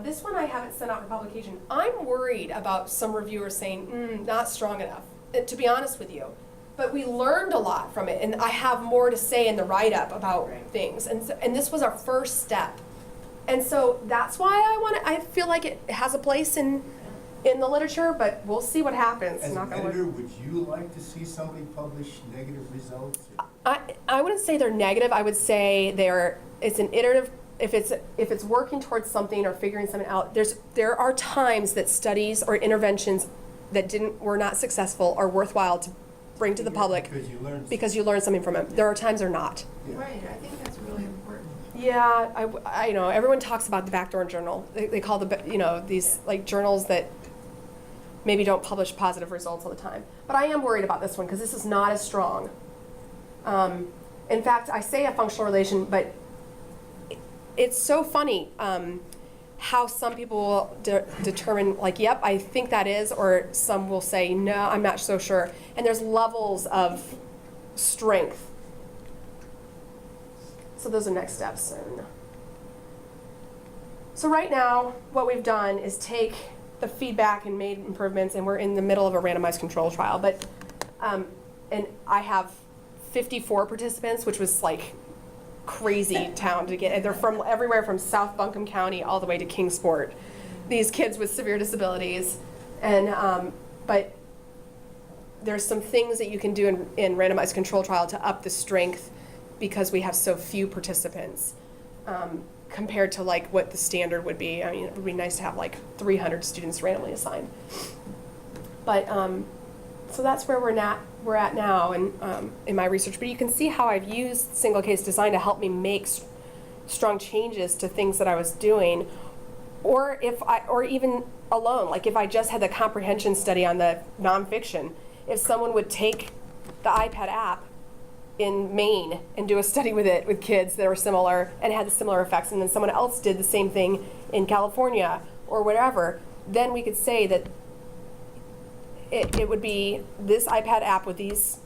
This one I haven't sent out for publication. I'm worried about some reviewers saying, not strong enough, to be honest with you. But we learned a lot from it, and I have more to say in the write-up about things. And this was our first step. And so that's why I feel like it has a place in the literature, but we'll see what happens. As Knock an on wood. editor, would you like to see somebody publish negative results? I wouldn't say they're negative. I would say it's an iterative. If it's working towards something or figuring something out, there are times that studies or interventions that were not successful are worthwhile to bring to the public Because you learn something from them. There are times they're not. Yeah. Right, I think that's really important. Yeah, I know everyone talks about the backdoor journal. They call these like journals that maybe don't publish positive results all the time. But I am worried about this one because this is not as strong. In fact, I say a functional relation, but it's so funny how some people will determine, like, yep, I think that is, or some will say, no, I'm not so sure. And there's levels of strength. So those are next steps. So right now, what we've done is take the feedback and made improvements, and we're in the middle of a randomized control trial. But and I have 54 participants, which was like crazy town to get. And they're from everywhere from South Buncombe County all the way to Kingsport. These kids with severe disabilities, and but there's some things that you can do in randomized control trial to up the strength because we have so few participants compared to like what the standard would be. I mean, it would be nice to have like 300 students randomly assigned. But So that's where we're at now in my research. But you can see how I've used single case design to help me make strong changes to things that I was doing, or even alone. Like if I just had the comprehension study on the nonfiction, if someone would take the iPad app in Maine and do a study with it with kids that were similar and had similar effects, and then someone else did the same thing in California or whatever, then we could say that it would be this iPad app with these,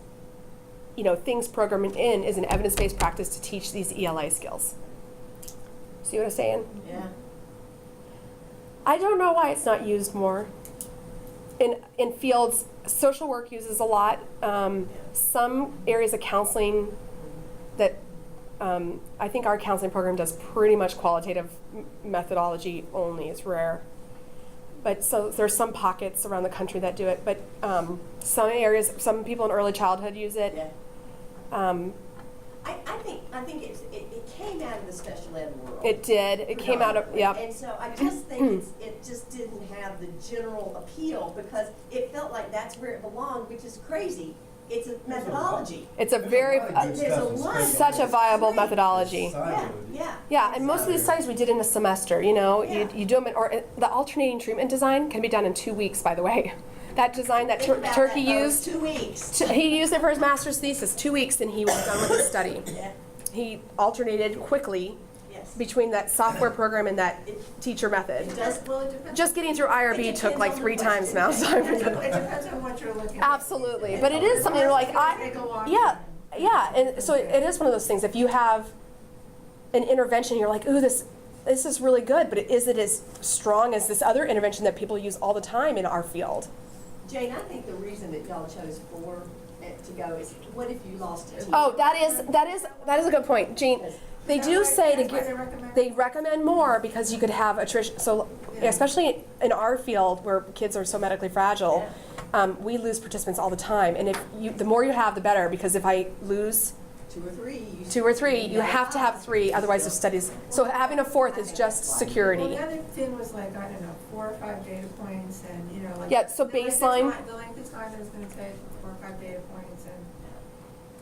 things programmed in is an evidence-based practice to teach these ELA skills. See what I'm saying? Yeah. I don't know why it's not used more. In fields, social work uses a lot. Some areas of counseling that I think our counseling program does pretty much qualitative methodology only. It's rare. But so there's some pockets around the country that do it. But some areas, some people in early childhood use it. Yeah. I think it came out of the special ed world. It did. It came out of, yep. And so I just think it just didn't have the general appeal because it felt like that's where it belonged, which is crazy. It's a methodology. It's a very, There's a lot. such a viable methodology. Yeah. Yeah, and most of these studies we did in a semester, Yeah. you do them, or the alternating treatment design can be done in 2 weeks, by the way. That design that Think about Turkey that, used, 2 weeks. he used it for his master's thesis, 2 weeks, and he was done with his study. Yeah. He alternated quickly Yes. between that software program and that teacher method. It does. Well, it depends. Just getting through IRB It took like depends on 3 the times question. now, so I'm It depends on what you're looking at. absolutely. But it is something like, Take a long yeah, time. yeah, and so it is one of those things. If you have an intervention, you're like, ooh, this is really good, but is it as strong as this other intervention that people use all the time in our field? Jane, I think the reason that y'all chose 4 to go is, what if you lost a teacher? Oh, that is a good point, Jean. They Is that do right? say That's why they recommend? they recommend more because you could have attrition. So, Yeah. especially in our field where kids are so medically fragile, we lose participants all the time. And the more you have, the better. Because if I lose 2 or 3. 2 or 3, you have to have 3. Otherwise, the studies. So having a 4th is just Well, security. the other thing was like, I don't know, 4 or 5 data points and, like. Yeah, so the length of baseline- time- The length of time that it's gonna take, 4 or 5 data points and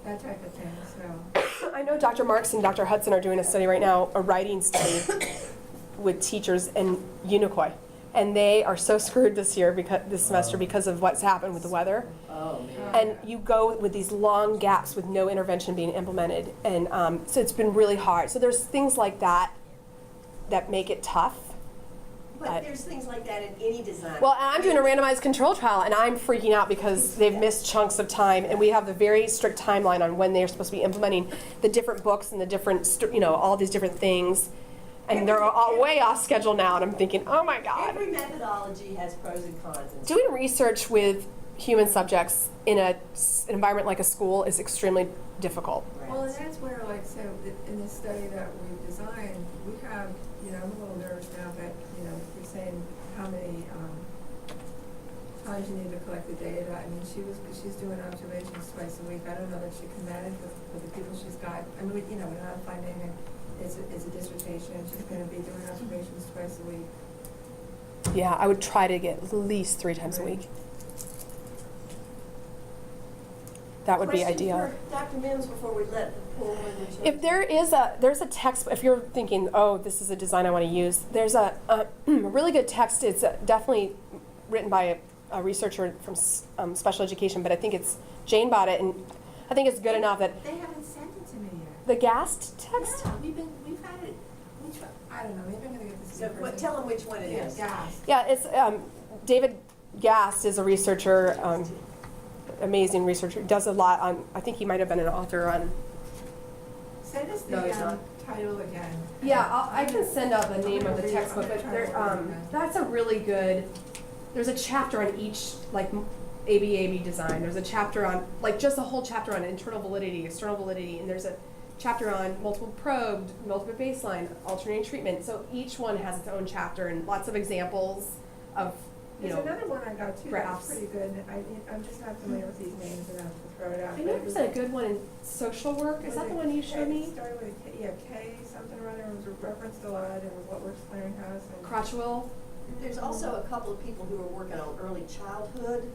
that type of thing, so. I know Dr. Marks and Dr. Hudson are doing a study right now, a writing study with teachers in Unicoi. And they are so screwed this semester because of what's happened with the weather. Oh, man. And you go with these long gaps with no intervention being implemented. And so it's been really hard. So there's things like that that make it tough. But there's things like that in any design. Well, and I'm doing a randomized control trial, and I'm freaking out because they've missed chunks of time, and we have the very strict timeline on when they're supposed to be implementing the different books and the different, all these different things. And they're all way off schedule now, and I'm thinking, oh my God. Every methodology has pros and cons. And Doing research with human subjects in an environment like a school is extremely difficult. Well, and that's where, like, so in this study that we designed, we have, I'm a little nervous now, but, you're saying how many times you need to collect the data. I mean, she's doing observations twice a week. I don't know that she can manage with the people she's got. I mean, we're not finding it. It's a dissertation. She's going to be doing observations twice a week. Yeah, I would try to get at least 3 times a week. That would be ideal. Question for Dr. Mims before we let the pool women choose. If there's a text, if you're thinking, oh, this is a design I want to use, there's a really good text. It's definitely written by a researcher from special education, but I think Jane bought it, and I think it's good enough that They haven't sent it to me yet. the GAST text. Yeah, we've had it. I don't know. Maybe I'm going to get this. So tell them which one it is. Yeah. Yeah, it's David Gast is a researcher, amazing researcher. Does a lot on. I think he might have been an author on. Send us No, it's the not. title again. Yeah, I can send out the name of the textbook, but that's a really good. There's a chapter on each like ABAB design. There's a chapter on just a whole chapter on internal validity, external validity, and there's a chapter on multiple probed, multiple baseline, alternating treatment. So each one has its own chapter and lots of examples of There's another one I got too graphs. that's pretty good. I'm just not familiar with these names enough to throw it out. I know there's a good one in social work. Is that the one you showed me? It started with K something or other. It was referenced a lot. It was What Works Clearinghouse. And Crotchwell. There's also a couple of people who are working on early childhood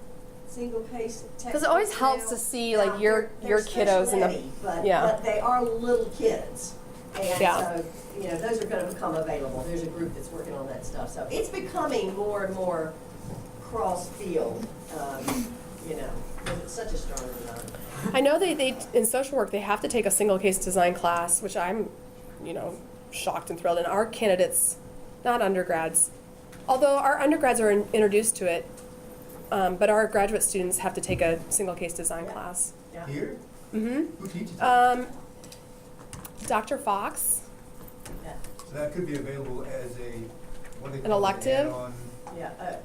single case textbooks. Because it always helps now. to see, Now, like, your they're kiddos in the, special ed, but, yeah. but they are little kids. And Yeah. so, you know, those are gonna become available. There's a group that's working on that stuff. So it's becoming more and more cross-field, you know, because it's such a strong design. I know they in social work they have to take a single case design class, which I'm, you know, shocked and thrilled. And our candidates, not undergrads, although our undergrads are introduced to it, but our graduate students have to take a single case design Yeah. class. Yeah. Here? Mm-hmm. Who teaches it? Dr. Fox. Yeah. So that could be available as a, what do they An call it, elective? add-on? Yeah,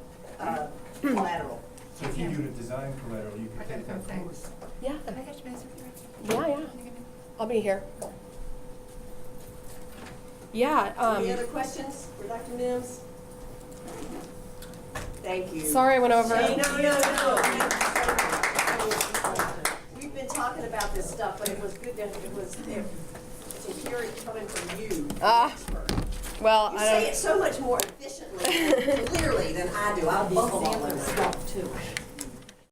collateral. So if you do the design collateral, you can take that course. Yeah. Can I catch minutes with Yeah, you? yeah. I'll be here. Yeah. Any other questions for Dr. Mims? Thank you. Sorry I went over. No. We've been talking about this stuff, but it was good that to hear it coming from you, the Ah. expert. Well, You I say don't. it so much more efficiently, clearly than I do. I'll bumble all over stuff too.